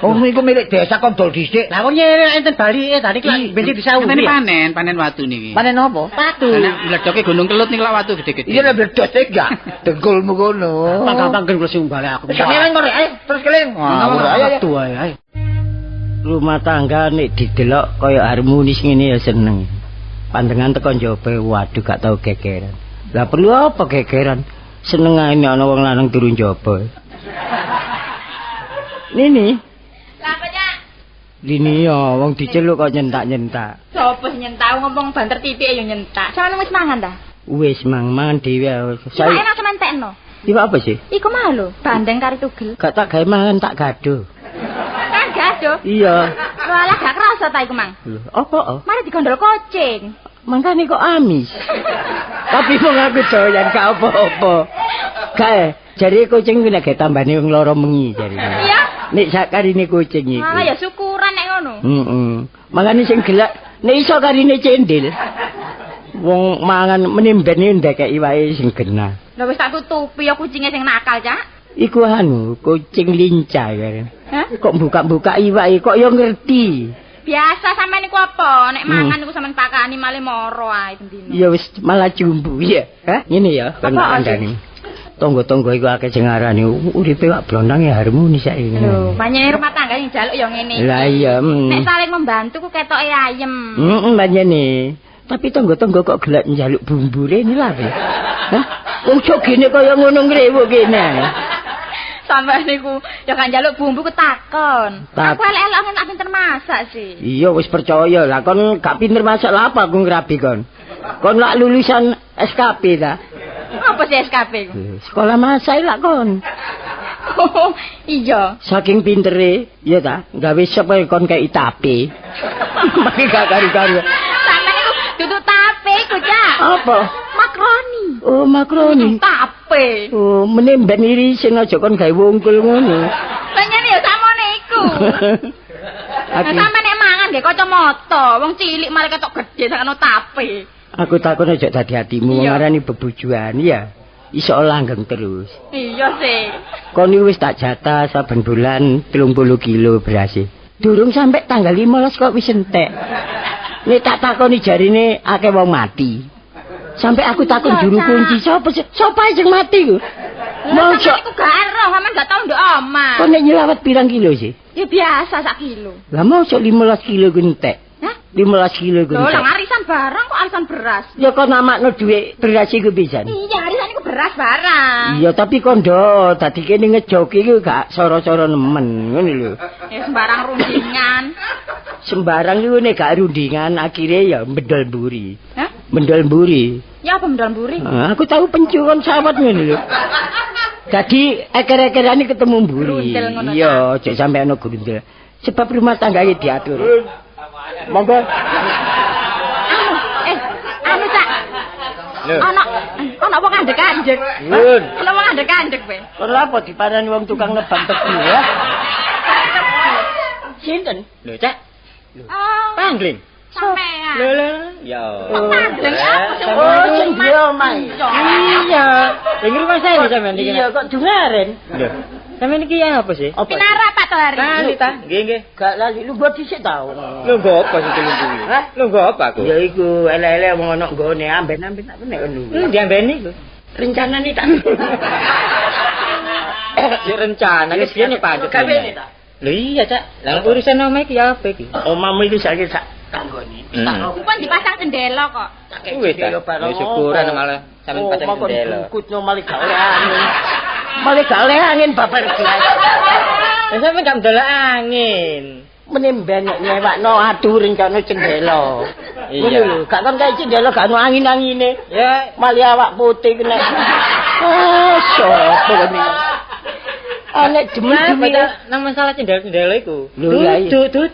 Oh iku milik desa kon dol dhisik. Lah kok nyere enten bali tadi kok bensin disauri. Ngene panen watu niki. Panen apa? Watu. Nek mledoke Gunung Kelut niku lak watu gede-gede. Iya nek bledos enggak. Dengkulmu kono. Gampang kan kula sing bali aku. Keling kok ayo terus keling. Watu ae. Rumah tangga nek didelok kaya harmonis ngene ya seneng. Pandangan teko njaba waduh gak tau gegeran. Lah perlu apa gegeran? Seneng ae nek ana wong lanang turun njaba. Nini. Lah apa Cak? Lini ya wong diceluk kok nyentak-nyentak. Sopo sing nyentak ngomong banter titik ya nyentak. Sampeyan wis mangan ta? Wis mangan dhewe. Saya enak sampean tekno. Iku apa sih? Iku mah lho, bandeng kari tugel. Gak tak gawe mangan tak gaduh. Kan gaduh. Iya. Walah gak kerasa ta iku, Mang. Lho, apa? Mari digondol kucing. Mangkane kok amis. Tapi wong aku doyan gak apa-apa. Kae, jare kucing kuwi nek tambane wong lara mengi jare. Iya. Nek sakarine kucing iku. Ah ya syukuran nek ngono. Mangane sing gelak nek iso karine cendil. Wong mangan menimben ndekeki wae sing genah. Lah wis tak tutupi ya kucinge sing nakal, Cak. Iku kucing lincah kan. Hah? Kok buka-buka iwake kok ya ngerti. Biasa sampean niku apa? Nek mangan niku sampean pakani male moro ae dendino. Ya wis malah jumbu ya. Hah? Ngene ya kan kandhane. Tonggo-tonggo iku akeh sing ngarani uripe wak blondang ya harmonis saiki. Lho, panjenengan rumah tangga sing jaluk ya ngene. Lah iya. Nek saling membantu ku ketoke ayem. Panjene. Tapi tonggo-tonggo kok gelak njaluk bumbure ini lha. Hah? Wong jogene kaya ngono ngrewuk kene. Sampai niku ya kan njaluk bumbu ketakon. Tak. Aku elek-elek tak pinter masak sih. Iya wis percaya lah kon gak pinter masak lah apa aku ngrabi kon. Kon lak lulusan SKP ta? Apa sih SKP ku? Sekolah masak lah kon. Oh, iya. Saking pintere, ya ta, gawe sop kon kei tape. Maki gak kari-kari. Sampai niku duduk tape ku, Cak. Apa? Makroni. Oh, makroni. Tape. Oh, menimben irisin aja kon gawe wungkul ngono. Panjenengan ya samone iku. Aku, Sampe nek mangan nggih kacamata, wong cilik malah ketok gedhe sakno tape. aku takon aja dadi atimu wong Iya. ngarani bebujuan ya. Iso langgeng terus. Iya sih. Kon iki wis tak jatah saben bulan 30 kilo beras. Durung sampe tanggal 15 kok wis entek. Nek tak takoni jarine akeh wong mati. Sampai aku takon Iya, juru Cak. kunci sapa sing mati ku? Lah Mosok iku gak ero, sampean gak tau nduk omah. kon nek nyelawat pirang kilo sih? Ya biasa sak kilo. Lah mosok 15 kilo ku entek. Hah? 15 kilo ku Lho, entek. lah arisan barang kok arisan beras. Ya kon namakno dhuwit beras iku pisan. Iya, arisan iku beras barang. Iya tapi kondo dadi kene ngejoki iku gak soro-soro nemen ngono lho. Ya sembarang rundingan. Sembarang iku nek gak rundingan akhire ya mendol mburi. Hah? Mendol mburi. Ya apa mendal mburi? Aku tahu pencukon sawat ngono lho. Jadi eker-ekerane ketemu mburi. Grundel ngono, Iya, aja sampe ana grundel. Sebab rumah tangga iki diatur. Monggo. Anu Cak. Ana wong andek-andek. Nun. Ana wong andek-andek kowe. Kon apa diparani wong tukang nebang tebu ya? Sinten? Lho, Cak. Oh, Pangling. sampean. Ya. Pangling apa sih? Oh, sing dia omai. Iya. Ing rumah saya sampean iki. Iya kok dungaren. Lho. Sampeyan iki apa sih? Apa? Pinara Pak to hari. Lali ta? Nggih. Gak lali lu gua dhisik ta. Lungguh apa sing dilungguhi? Hah? Lungguh apa aku? Ya iku ele-ele wong ana nggone amben-amben tak nek ngono. Diambeni iku. Rencanane tak. Ya rencana iki piye Pak? Kabeh ta. Lho iya, Cak. Lah urusan omah iki ya apa iki? Omahmu iki saiki sak tanggone. Pun dipasang jendela kok. Wis ta. Ya syukuran malah sampean pasang jendela. Kutno malih gak oleh angin. Malih gak oleh angin babar gelas. Lah sampean gak ndelok angin. Menimben nyewakno aduh rencana jendela. Iya. Lho, gak kon kae jendela gak ono angin-angine. Ya, Malih awak putih kena. Sopo kene. Anek demi-demi nang masalah cendela-cendela iku. Lho, iya. Dudu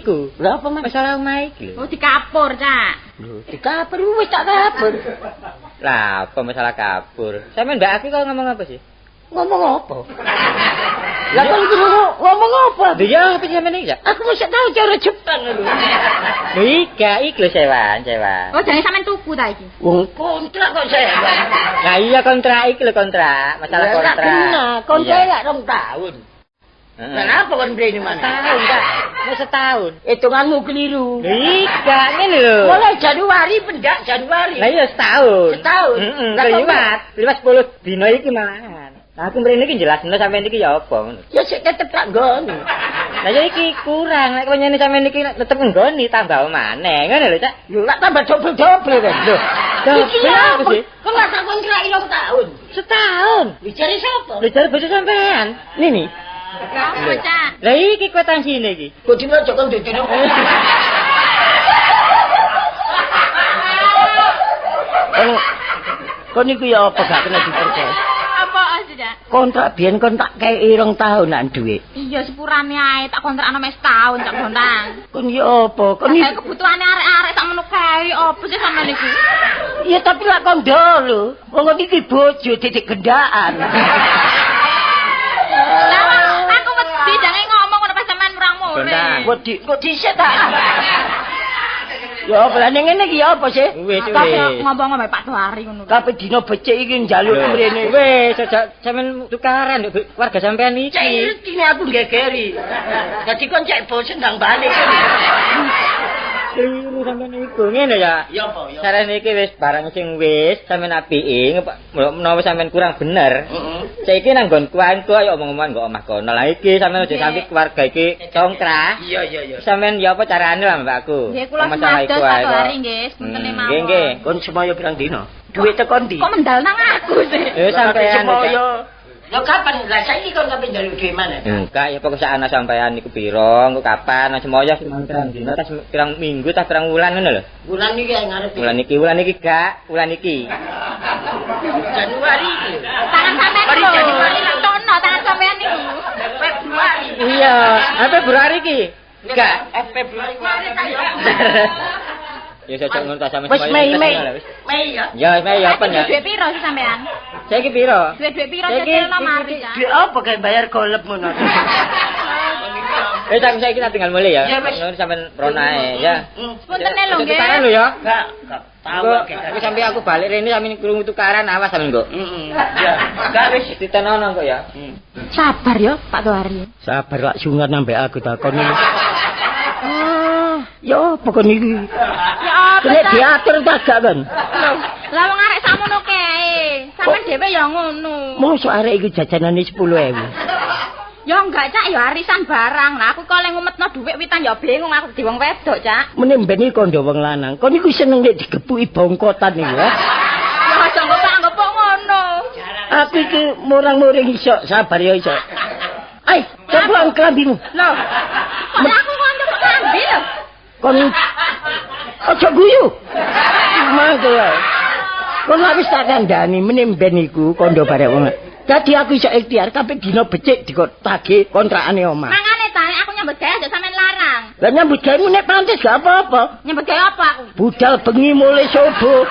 iku. Lha apa Mas? Masalah omah iki lho. Oh dikapur, Cak. Lho, dikapur wis tak kapur. Lah, apa masalah kabur? Sampeyan Mbak Aki kok ngomong apa sih? Ngomong apa? Lah kon ngomong apa? Dia apa sampeyan iki, Cak? Aku mesti tahu cara Jepang lho. Lho iki lho sewan. Oh jane sampean tuku ta iki. Wong kontrak kok saya. Lah iya kontrak iki lho kontrak, masalah kontrak. Kontrak ya 2 tahun. Kenapa kon mrene mana? Tahun, Kak. Wis setahun. Hitunganmu keliru. Lho iki ngene lho. Mulai Januari pendak Januari. Lah iya setahun. Setahun. Heeh, liwat 10 dina iki malahan. Lah aku mrene iki jelasno sampeyan iki ya apa ngono. Ya sik tetep tak nggoni. Lah ya iki kurang, nek penyene sampeyan iki tetep nggoni tambah maneh, ngono lho, Cak. Lho lak tambah dobel-dobel kan. Lho. Iki apa sih? Kok lak tak kontrak 2 tahun. Setahun. Bicara sapa? Lho jare bojo sampean. Nini. Lah apa, Cak? Lah iki kwitansinya iki. Kok dino jok kon dene. Kon niku ya apa gak kena dipercaya? Apa aja? Kontrak biyen kon tak kei 2 tahunan dhuwit. Iya sepurane ae tak kontrakno mes tahun Cak Bontang. Kon ya apa? Kon Kayak kebutuhane arek-arek sak menu kae apa sih sampean niku? ya tapi lak kondo lho. Wong iki bojo titik gendaan. Lah aku mesti jange ngomong ngono pas sampean murang-muring. Wedi kok dhisik ta. Ya apa lan ngene iki ya apa sih? Wis Tapi ngomong mbek Pak Doari ngono. Kabeh dina becik iki njaluk mrene. Wis aja sampean tukaran nduk warga sampean iki. Cek iki aku gegeri. Dadi kon cek bosen ndang balik. Kliru sampean iku ngene ya. Ya apa ya? Sarane iki wis barang sing wis sampean apike menawa sampean kurang bener. Saiki nang nggonku anku ayo omong-omongan kok omah kono. Lah iki sampean aja sampe keluarga iki congkrah. Iya. Sampean ya apa carane lah Mbakku? Nggih kula semados Pak Doari nggih, sementene mawon. Nggih. Kon semaya pirang dina? Duit tekan ndi? Kok mendal nang aku sih? Sampean semaya. Lah kapan? Lah saiki kon sampe njaluk duit mana? Enggak, ya pokoknya ana sampean niku piro, engko kapan, nah semoyo pirang dina, tas pirang minggu, tas pirang wulan ngono lho. Bulan iki ngarep. Wulan iki gak, wulan iki. Januari. Tangan sampean Mari lho. Januari. Tono tangan sampean niku. Februari. Iya, Februari iki. Enggak, Februari kemarin kaya. Ya cocok ngono ta sampe Wis Mei ya. Ya, Mei ya apa ya? Duit piro sih sampean? Saiki piro? Duit piro cekelno mari Cak. Duit apa kayak bayar golep ngono. Tak saiki tak tinggal mulai ya. Ya, wis. Ngono sampean ronae ya. Sementene lho nggih. Tukaran lho ya. Enggak tahu Aku sampe aku balik rene sampe krungu tukaran awas sampe kok. Ya, enggak wis Ditenono kok ya. Sabar yo Pak Doari. Sabar lak sungat nambah aku takon iki. Ya apa kon iki? Ya apa Nek Cak? diatur tak gak kan? Lah wong arek sakmono kae. Sampeyan dhewe ya ngono. Mosok arek iki jajanane 10.000. Ya enggak Cak, ya arisan barang. Nah aku kok le ngumetno dhuwit witan ya bingung aku di wong wedok Cak. Menimben iki kondo wong lanang. Kon iku seneng nek digepuki bongkotan iki ya. Ya aja ngepok ngono. Aku iki murang-muring iso, sabar ya iso. Ai, coba klambimu. Loh. Kok aku kanca kok ngambil lho. Kon aja guyu. Mangke ya. Kon wis tak kandhani menimben iku kondo barek wong. Dadi aku iso ikhtiar kabeh dina becik dikotake kontrakane omah. Mangane ta aku nyambut gawe aja sampean larang. Lah nyambut gawe nek pantes gak apa-apa. Nyambut gawe apa aku? Budal bengi mulai subuh.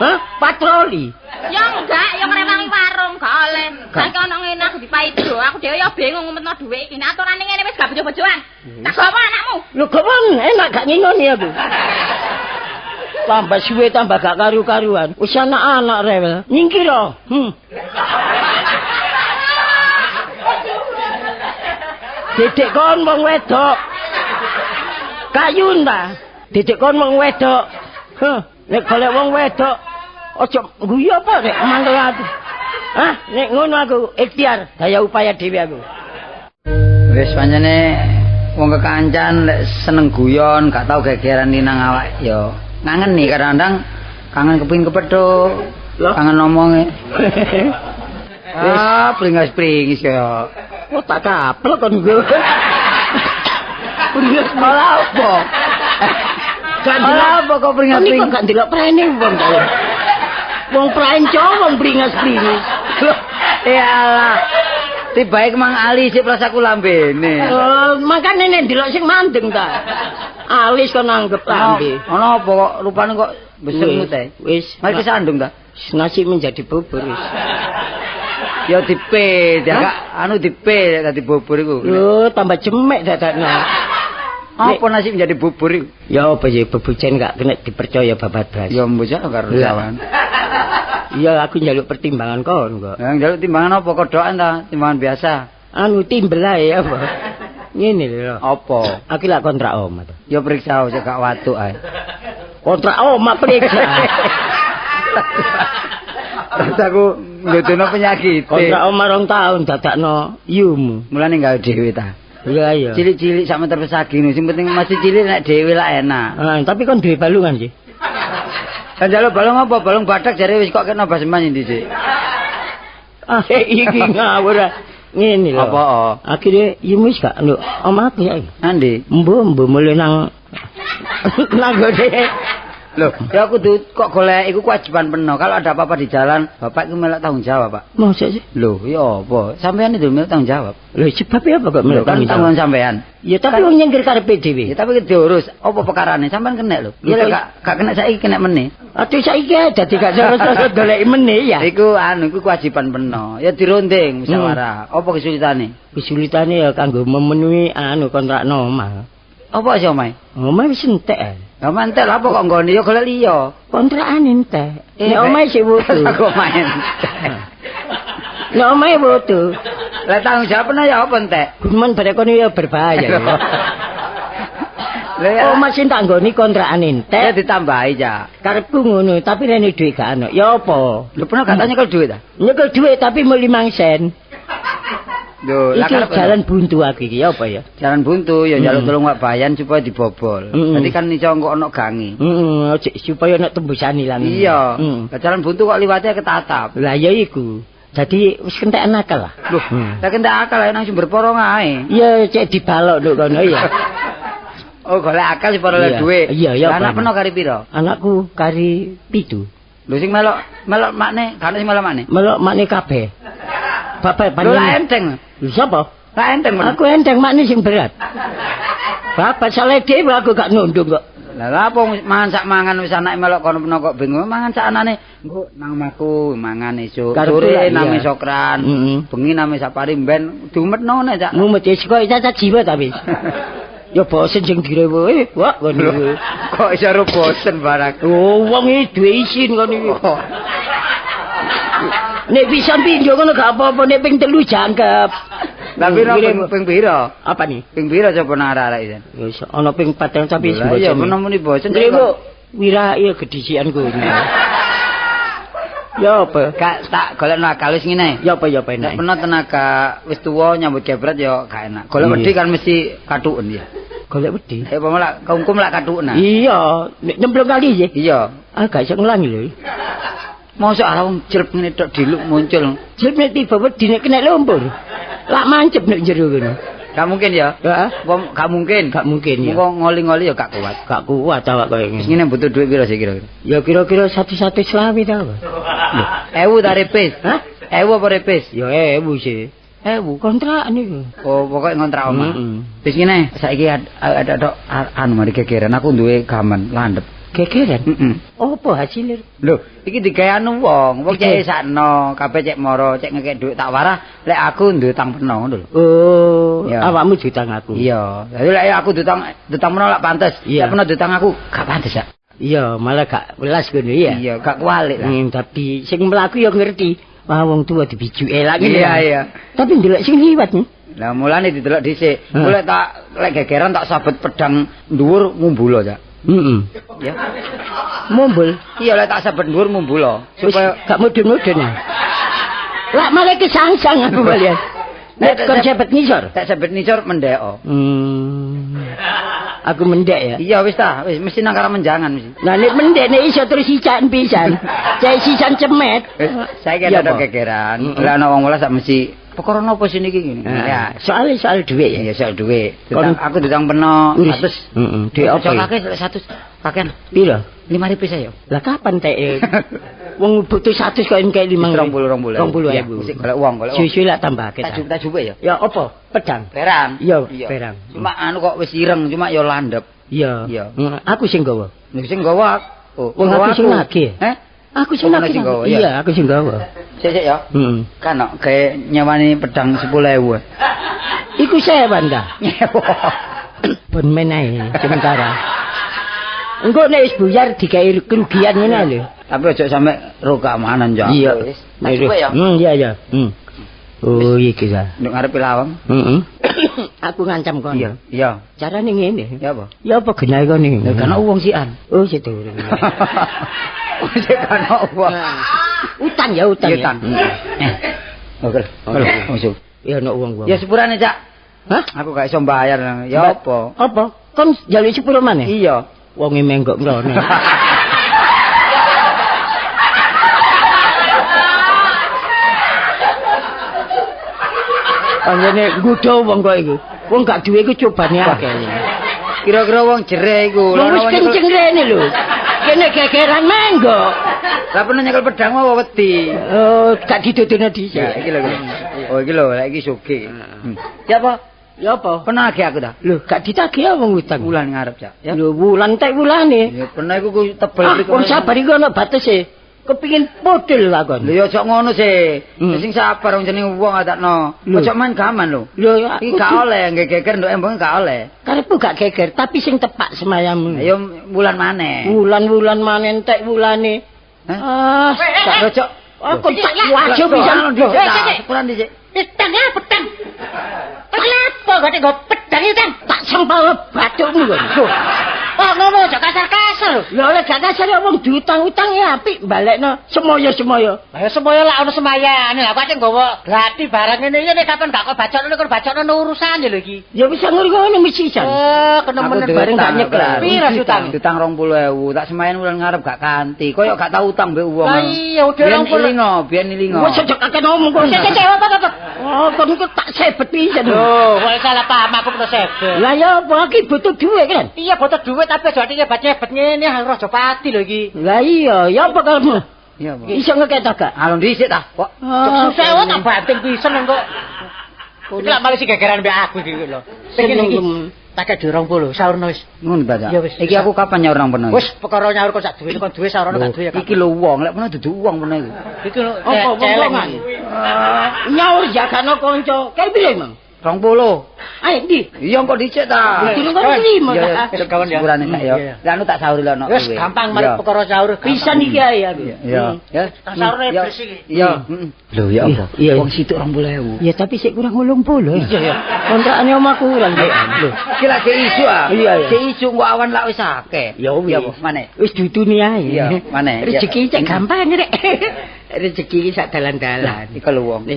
Hah? Patroli. Ya enggak, ya ngrewangi warung gak oleh. Saiki ana ngene aku dipaido. Aku dhewe ya bingung ngumetno dhuwit iki. Nek aturane ngene wis gak bojo-bojoan. Tak gawa anakmu. Lho gawon enak gak ngingoni aku. Tambah suwe tambah gak karu-karuan. Wis anak-anak rewel. Nyingkira. Didik kon wong wedok. Kayun ta? Didik kon wong wedok. Nek golek wong wedok aja guyu apa nek mangkel aku. Hah, nek ngono aku ikhtiar, daya upaya dhewe aku. Wis pancene wong kekancan lek seneng guyon, gak tau gegeran nang awak ya. Kangen nih kadang-kadang kangen kepengin kepethuk. Kangen ngomonge. Pringas-pringis kaya. Oh tak kaplek kon nggo. Pringas Ora apa. Ora apa kok pringas-pringis. Kok gak ndelok prene wong kaya. Wong pranco wong pringas-pringis. Iyalah. Tibae kemang ali sik prasaku lambene. Makane nek ndelok sing mandeng ta. Alis kon anggap lambe. Ana apa kok rupane kok besengmu teh? Wis, mari kesandung ta? nasi menjadi bubur wis. Ya dipe, gak anu dipe dadi bubur iku. Lho, tambah jemek dadakno. Apa nasi menjadi bubur iku? Ya apa ya bebujen gak kena dipercaya babat blas. Ya mbok karo jawan. Iya, aku njaluk pertimbangan kon kok. Ya njaluk timbangan apa kodokan ta? Timbangan biasa. Anu timbel ae apa. Ngene lho. Apa? Aku lak kontrak omah to. Ya periksa aja gak watuk ae. Kontrak omah periksa. Terus aku nggodono penyakit. Kontrak omah 2 tahun dadakno yumu. Mulane gawe dhewe ta. Iya iya. Cilik-cilik sak meter persegi sing penting masih cilik nek dhewe lah enak. Tapi kon duwe balungan sih. Kan jaluk balung apa? Balung badak jare wis kok kena baseman ndi sik. Iki ngawur. Ngene lho. Apa? Akhire yumu wis gak nduk omah aku ya. Andi. Mbo mulai nang gede. Loh, ya aku kok golek iku kewajiban penuh. Kalau ada apa-apa di jalan, Bapak iku melok tanggung jawab, Pak. Mosok sih? Loh, ya apa? Sampean itu melok tanggung jawab. Lho, sebabnya apa kok melok tanggung jawab? Tanggung sampean. Ya tapi wong nyengkir karepe dhewe. Ya tapi diurus. Apa perkarane? Sampean kena lho. Ya gak kena saiki kena meneh. Aduh saiki dadi gak terus golek meneh ya. Iku iku kewajiban penuh. Ya dirondeng musyawarah. Apa kesulitane? Kesulitane ya kanggo memenuhi kontrak omah. Apa sih omahe? Omah wis entek. Ya mantel apa kok nggone ya golek liya. Kontrakan entek. Nek omahe sik wudu. Aku main. Nek omahe wudu. Lah tanggung jawab ya apa entek? Gumen bare kono ya berbahaya. Lah omah sing tak nggoni kontrakan entek. Ya ditambahi ya. Karepku ngono, tapi rene dhuwit gak ono. Ya apa? Lho pernah katanya nyekel dhuwit ta? Nyekel dhuwit tapi mau 5 sen. Lho, iki jalan buntu aku iki apa ya? Jalan buntu ya njaluk tolong Pak Bayan supaya dibobol. Dadi kan iso engko ono gangi. Supaya nek tembusan ilang. Iya. Jalan buntu kok liwate ketatap. Lah ya iku. Jadi wis kentek nakal lah. Loh, tak kentek akal nang sumber porong ae. Iya, cek dibalok nduk kono ya. Oh, golek akal sing ora duwe. Iya, iya. Anak peno kari piro? Anakku kari 7. Lho sing melok makne, kan sing melok makne. Melok makne kabeh. Bapak panjenengan. Lho lah enteng. Lho sapa? Lah enteng. Aku enteng makne sing berat. Bapak saleh dhewe aku gak nundung kok. Lah apa mangan sak mangan wis anake melok kono peno kok bingung mangan sak anane. Engko nang omahku mangan esuk. Sore name sokran. Bengi name sapari ben diumetno nek cak. Mumet wis kok cacat jiwa tapi. Ya bosen sing direwe, wah ngono. Kok iso ro bosen barang. Oh, wong iki duwe isin ngono iki. Nek bisa pinjo ngono gak apa-apa, nek ping 3 jangkep. Tapi ping piro? Apa nih? Ping piro coba nang arek iki? Wis ana ping 4 tapi bosen. Ya muni bosen. Lho, wira iya gedisian ku. Ya apa? Gak tak golekno akal wis ngene. Ya apa enak. Nek tenaga wis tuwa nyambut gebret ya gak enak. Golek wedi kan mesti katuken ya. Golek wedi. Ya apa malah kungkum lak katuken. Iya, nek nyemplung kali ya. Iya. Gak iso ngulangi lho. Mosok arep wong jerep ngene tok diluk muncul. Jerep nek tiba wedi nek kena lumpur. Lak mancep nek jero ngono. Gak mungkin ya? Heeh. Gak mungkin. Gak mungkin ya. Kok ngoli-ngoli ya gak kuat. Gak kuat awak koyo ngene. Wis ngene butuh duit piro sih kira-kira? Ya kira-kira 120 ta apa? 1000 ta repis? Hah? 1000 apa repis? Ya 1000 sih. 1000 kontrak niku. Oh, pokoke ngontrak omah. Wis ngene, saiki ada tok anu mari kekeran aku duwe gaman landhep. Kekeran? Apa hasilnya? Lho, iki digawe anu wong cek sakno, kabeh cek moro, cek ngekek dhuwit tak warah, lek aku duwe utang peno ngono lho. Oh, awakmu diutang aku. Iya. Dadi lek aku diutang peno lak pantes, lek peno diutang aku gak pantes ya. Iya, malah gak welas ngono ya. Iya, gak kualik lah. Tapi sing mlaku ya ngerti. Ah wong tua dibijuke lagi. Iya. Tapi ndelok sing liwat. Lah mulane didelok dhisik. Golek lek gegeran tak sabet pedang dhuwur ngumbula, Cak. Ya. Mumbul. Iya lek tak sabet dhuwur ngumbula supaya gak mudun-mudun ya. Lah malah kesangsang aku balian. Nek kon sabet nisor. Tak sabet nisor mendhek. Aku mendek ya. Iya wis ta, wis mesti nang karo menjangan mesti. Lah nek mendek nek iso terus sican pisan. Cai sisan cemet. Saiki ada gegeran. Lah ana wong welas sak mesti perkara napa sini iki ngene. Ya, soal dhuwit ya. Ya soal dhuwit. Aku ditang peno 100. Dhuwit apa? Cokake 100. Kakean. Piro? 5.000 saya. Lah kapan teke? Wong butuh 100 kok engke 5.000. 20.000. Mesti golek wong. Susu lak tambahke. Tak jupuk ya. Ya apa? Pedang. Perang. Iya, perang. Cuma anu kok wis ireng, cuma ya landhep. Iya. Aku sing gawa. Sing gawa. Wong aku sing nagih. Aku sing nagih. Iya, aku sing gawa. Sik ya. Kan gawe nyewani pedang 10.000. Iku sewan ta? Pun menae sementara. Engko nek wis buyar digawe kerugian ngene lho. Tapi aja sampe ro keamanan ya. Iya. Tak coba ya. Iya. Oh iki ya. Nek ngarepe lawang. Aku ngancam kon. Iya. Carane ngene. Ya apa? Ya apa genahe kon iki? Lah kan wong sian. Oh situ. Sik kan wong. Utang ya utang. Utang. Oke. Masuk. Ya ono wong. Ya sepurane, Cak. Hah? Aku gak iso bayar. Ya apa? Apa? Kon njaluk sepuro maneh? Iya. Wonge menggok ngrone. Anjene nggodho wong kok iku. Wong gak duwe iku cobane akeh. Kira-kira wong jere iku. Wis kenceng rene lho. Kene gegeran menggok. Lah pernah nyekel pedang apa wedi? Oh, gak didodono dhisik. Ya iki lho. Oh iki lho, lek iki sugih. Ya apa? Ya apa? Penagih aku ta. Lho, gak ditagih wong utang. Wulan ngarep, Cak. Ya. Lho, wulan tek wulane. Ya pernah iku tebel mriku. Wong sabar iku ana batese. Kepingin podel lah kon. Lho ya aja ngono sih. Sing sabar wong jenenge wong adakno. Aja main gaman lho. Lho iki gak oleh nggih geger nduk embong gak oleh. Karepku gak geger, tapi sing tepak semayam. Ya wulan maneh. Wulan maneh entek wulane. Gak rojok. Aku tak wajib pisan. Sepuran dhisik. Pedang ya, pedang. Kenapa gak nggo pedang iki kan? Tak sempal bathukmu kok. Oh ngono aja kasar-kasar. Lho lek gak kasar wong diutang-utang ya apik balekno semoyo-semoyo. Lah semoyo lak ono semayane. Lah kok aja nggawa gratis barang ngene iki nek kapan gak kok bacokno urusan lho iki. Ya wis ngono mesti jan. Oh, kenemen bareng gak nyekel. Pira utang? Utang 20.000, tak semayan wulan ngarep gak kanthi. Koyok gak tau utang mbek wong. Lah iya udah 20.000. Biyen ilingo. Wis aja kakek ngomong kok. Cek apa? Oh, kon iku tak sebet pisan. Oh, kok salah paham aku kena sebet. Lah ya apa iki butuh duit kan? Iya butuh duit tapi aja iki bacebet ngene harus aja pati lho iki. Lah iya, ya apa kalmu? Iya, Pak. Iso ngeket gak? Alon dhisik ta, kok. Susah tak banting pisan kok. Iki lak malah si gegeran mbek aku iki lho. Pengen iki. Tak kek 20 saurno wis. Ngono ta, Cak. Ya wis. Iki aku kapan nyaur nang peno? Wis perkara nyaur kok sak duwe kon duwe saurno gak duwe ya. Iki lho wong, lek peno dudu wong peno iki. Iki lho Apa wong-wongan? Nyaur jagano kanca. Kae piro, Mang? 20. Ayo ndi? Iya kok dicek ta. Durung kon limo. Wis kawan ya. Sepurane sak ya. Lah anu tak sauri lho nok. Wis gampang mari perkara saur. Pisan iki ae aku. Iya. Ya. Saurne bersih iki. Iya. Lho ya apa? Iya. Wong situk 20.000. Ya tapi sik kurang 80. Iya ya. Kontrakane omah kurang. Lho. Iki lak ke isu ah. Iya, iya. Ke isu kok awan lak wis akeh. Ya wis. Ya apa? Maneh. Wis dudune ae. Iya, maneh. Rezeki cek gampang rek. Rezeki iki sak dalan-dalan. Iki lho wong.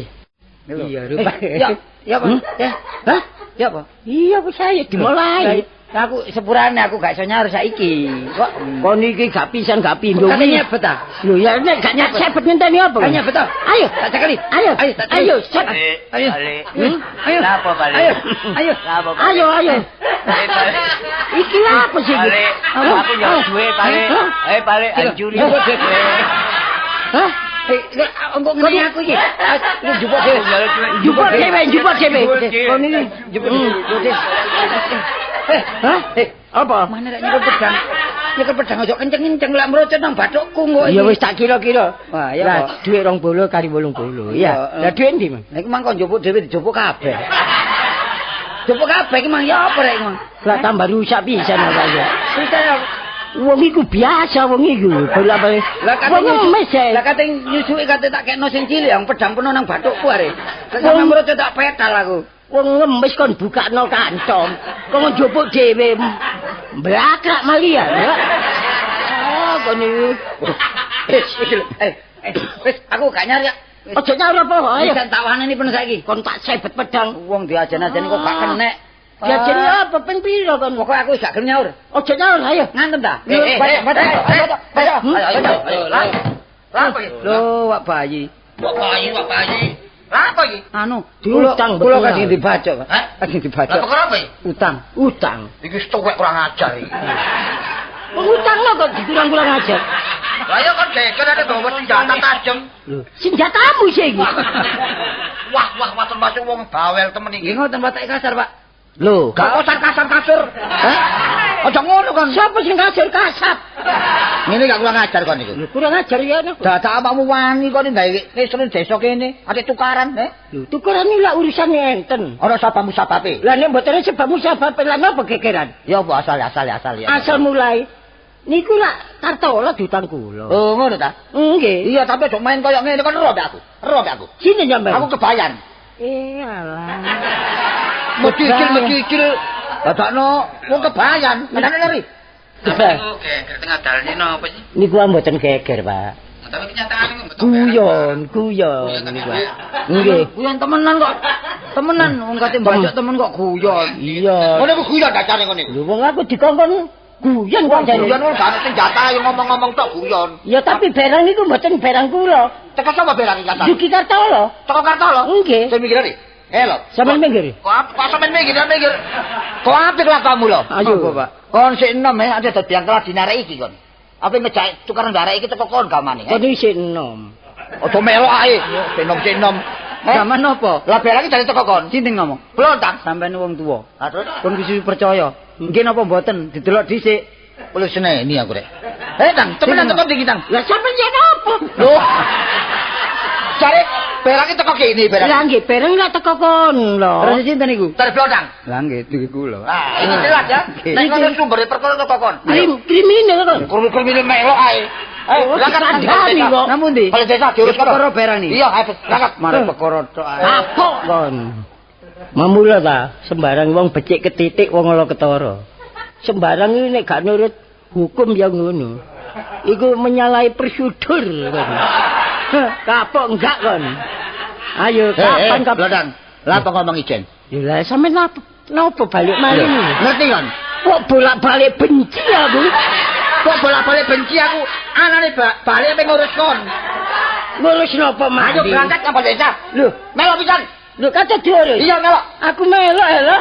Iya, rupa. Ya, ya apa? Ya. Hah? Ya apa? Iya wis ayo dimulai. Nah, aku sepurane aku gak iso nyaur saiki. Kok Kon iki gak pisan gak pindho. kate nyebet ta? Lho ya nek gak nyebet ngenteni apa? Gak nyebet ta? Ayo, Tak cekeli. ayo. Ayo, set. Ayo. Ayo. Napa balik? Ayo. Ayo. Napa balik? Ayo. Iki apa sih? Aku nyok duwe balik. Ayo balik anjuri. Hah? Engko ngene aku iki. Jupuk dhewe. Jupuk dhewe. Kon iki Jupuk dhewe. Hah? Apa? Mana rek nyekel pedang? Nyekel pedang aja kenceng-kenceng lak mrocot nang bathukku kok. Ya wis tak kira-kira. Wah, ya lah kok. dhuwit 20 kali 80. Iya. Lah dhuwit ndi, Mang? Lah iku mang kok njupuk dhewe dijupuk kabeh. Jupuk kabeh iki mang ya apa rek mang? Lah tambah rusak pisan ora ya. Bisa ya. Wong iku biasa wong iku. Bolak-balik. Lah wong ngemis ae. Lah kate nyusuki kate tak kekno sing cilik yang pedang peno nang bathukku are. Sampe murut tak pedal aku. Wong ngemis kon bukakno kantong. Kon njupuk dhewe. Blakrak mali ya. Ah, kon iki. Wis aku gak nyari ya. Aja nyari apa ayo. Wis tak wani peno saiki. Kon tak sebet pedang. Wong diajen-ajen kok gak kenek. Ya jenenge apa ping pira kon? Pokoke aku wis gak gelem nyaur. Aja nyaur ayo. Ngantem ta? Lho, Wak Bayi. Wak bayi. Lah apa iki? Anu, diutang kula kadang dibajak. Kadang dibajak. Lah perkara apa iki? Utang. Iki wis tuwek kurang ajar iki. Utang lo kok dikurang-kurang aja. Lah ya kan geger ada bawa senjata tajam. Lho, senjatamu sih iki. Wah, termasuk wong bawel temen iki. Nggih ngoten watak kasar, Pak. Lho, Gak usah kasar-kasur. Hah? Aja ngono kon. siapa sing kasar? Ngene gak kurang ajar kon iku. Lho, kurang ajar ya nek. Dadak awakmu wani kon gawe nesune desa kene, ate tukaran, Lho, tukaran iki lak urusane enten. Ora sabamu sababe. Lah nek mboten sebabmu sebab lan apa gegeran? Ya apa asal ya. Asal mulai niku lak kartola diutang kula. Oh, ngono ta? Nggih. Iya, tapi aja main koyo ngene kon ero aku. Sini nyampe. Aku kebayan. Alah. Mencicil. Dadakno wong kebayan, menane lari. Iku geger tengah dalan iki napa sih? Niku mboten geger, Pak. Tapi kenyataane kok mboten. Guyon niku. Nggih. Guyon temenan kok. Temenan wong kate mbajak temen kok guyon. Iya. Ngono ku guyon dacane ngene. Lho wong aku dikongkon guyon kok jane. Guyon ora gak senjata yang ngomong-ngomong tok guyon. Ya tapi barang niku mboten barang kula. Teko sapa berang iki kata? Yuki Kartolo. Teko Kartolo. Nggih. Saya mikir iki. Lho. Sampeyan minggir. Kok sampean mikir. Kok apik lah kamu lho. Ayo, Pak. Kon sik enom ada dadi yang kelas dinarek iki kon. Apa ngejak tukaran darek iki teko kon gamane. Kon isih enom. Aja melok ae. Sik enom. Gaman napa? Lah barang iki dari teko kon. Sinting ngomong. Blontang sampean wong tuwa. Ha terus kon kudu percaya. Nggih napa mboten didelok dhisik. Kulo seneni aku rek. Tang, temenan teko ndi Tang? Lah sampeyan yen apa? Lho. Cari barang iki teko kene barang. Lah nggih, barang lak teko kon lho. Terus sinten niku? Dari blontang. Lah nggih iki kula. Ah, ini jelas ya. Nek ngono sumbere perkara teko kon. Kriminal kon. Kurang-kurang melok ae. Ayo, berangkat kandhani kok. Namun ndi? Balik desa diurus perkara barang iki. Iya, ayo berangkat. Marep perkara tok ae. Apok kon. Mamula ta, sembarang wong becik ketitik wong ala ketara. Sembarang iki nek gak nurut hukum ya ngono. Iku menyalahi prosedur kon. Kapok enggak kon. Ayo kapan Blodang. Lah apa ngomong ijen? Ya lah sampean napa balik malih? Ngerti kan? Kok bolak-balik benci aku? Kok bolak-balik benci aku? Anane balik pengen ngurus kon. Ngurus napa mandi? Ayo berangkat apa desa? Lho, Melok pisan. lho kata diurus. Iya melok. Aku melok lho.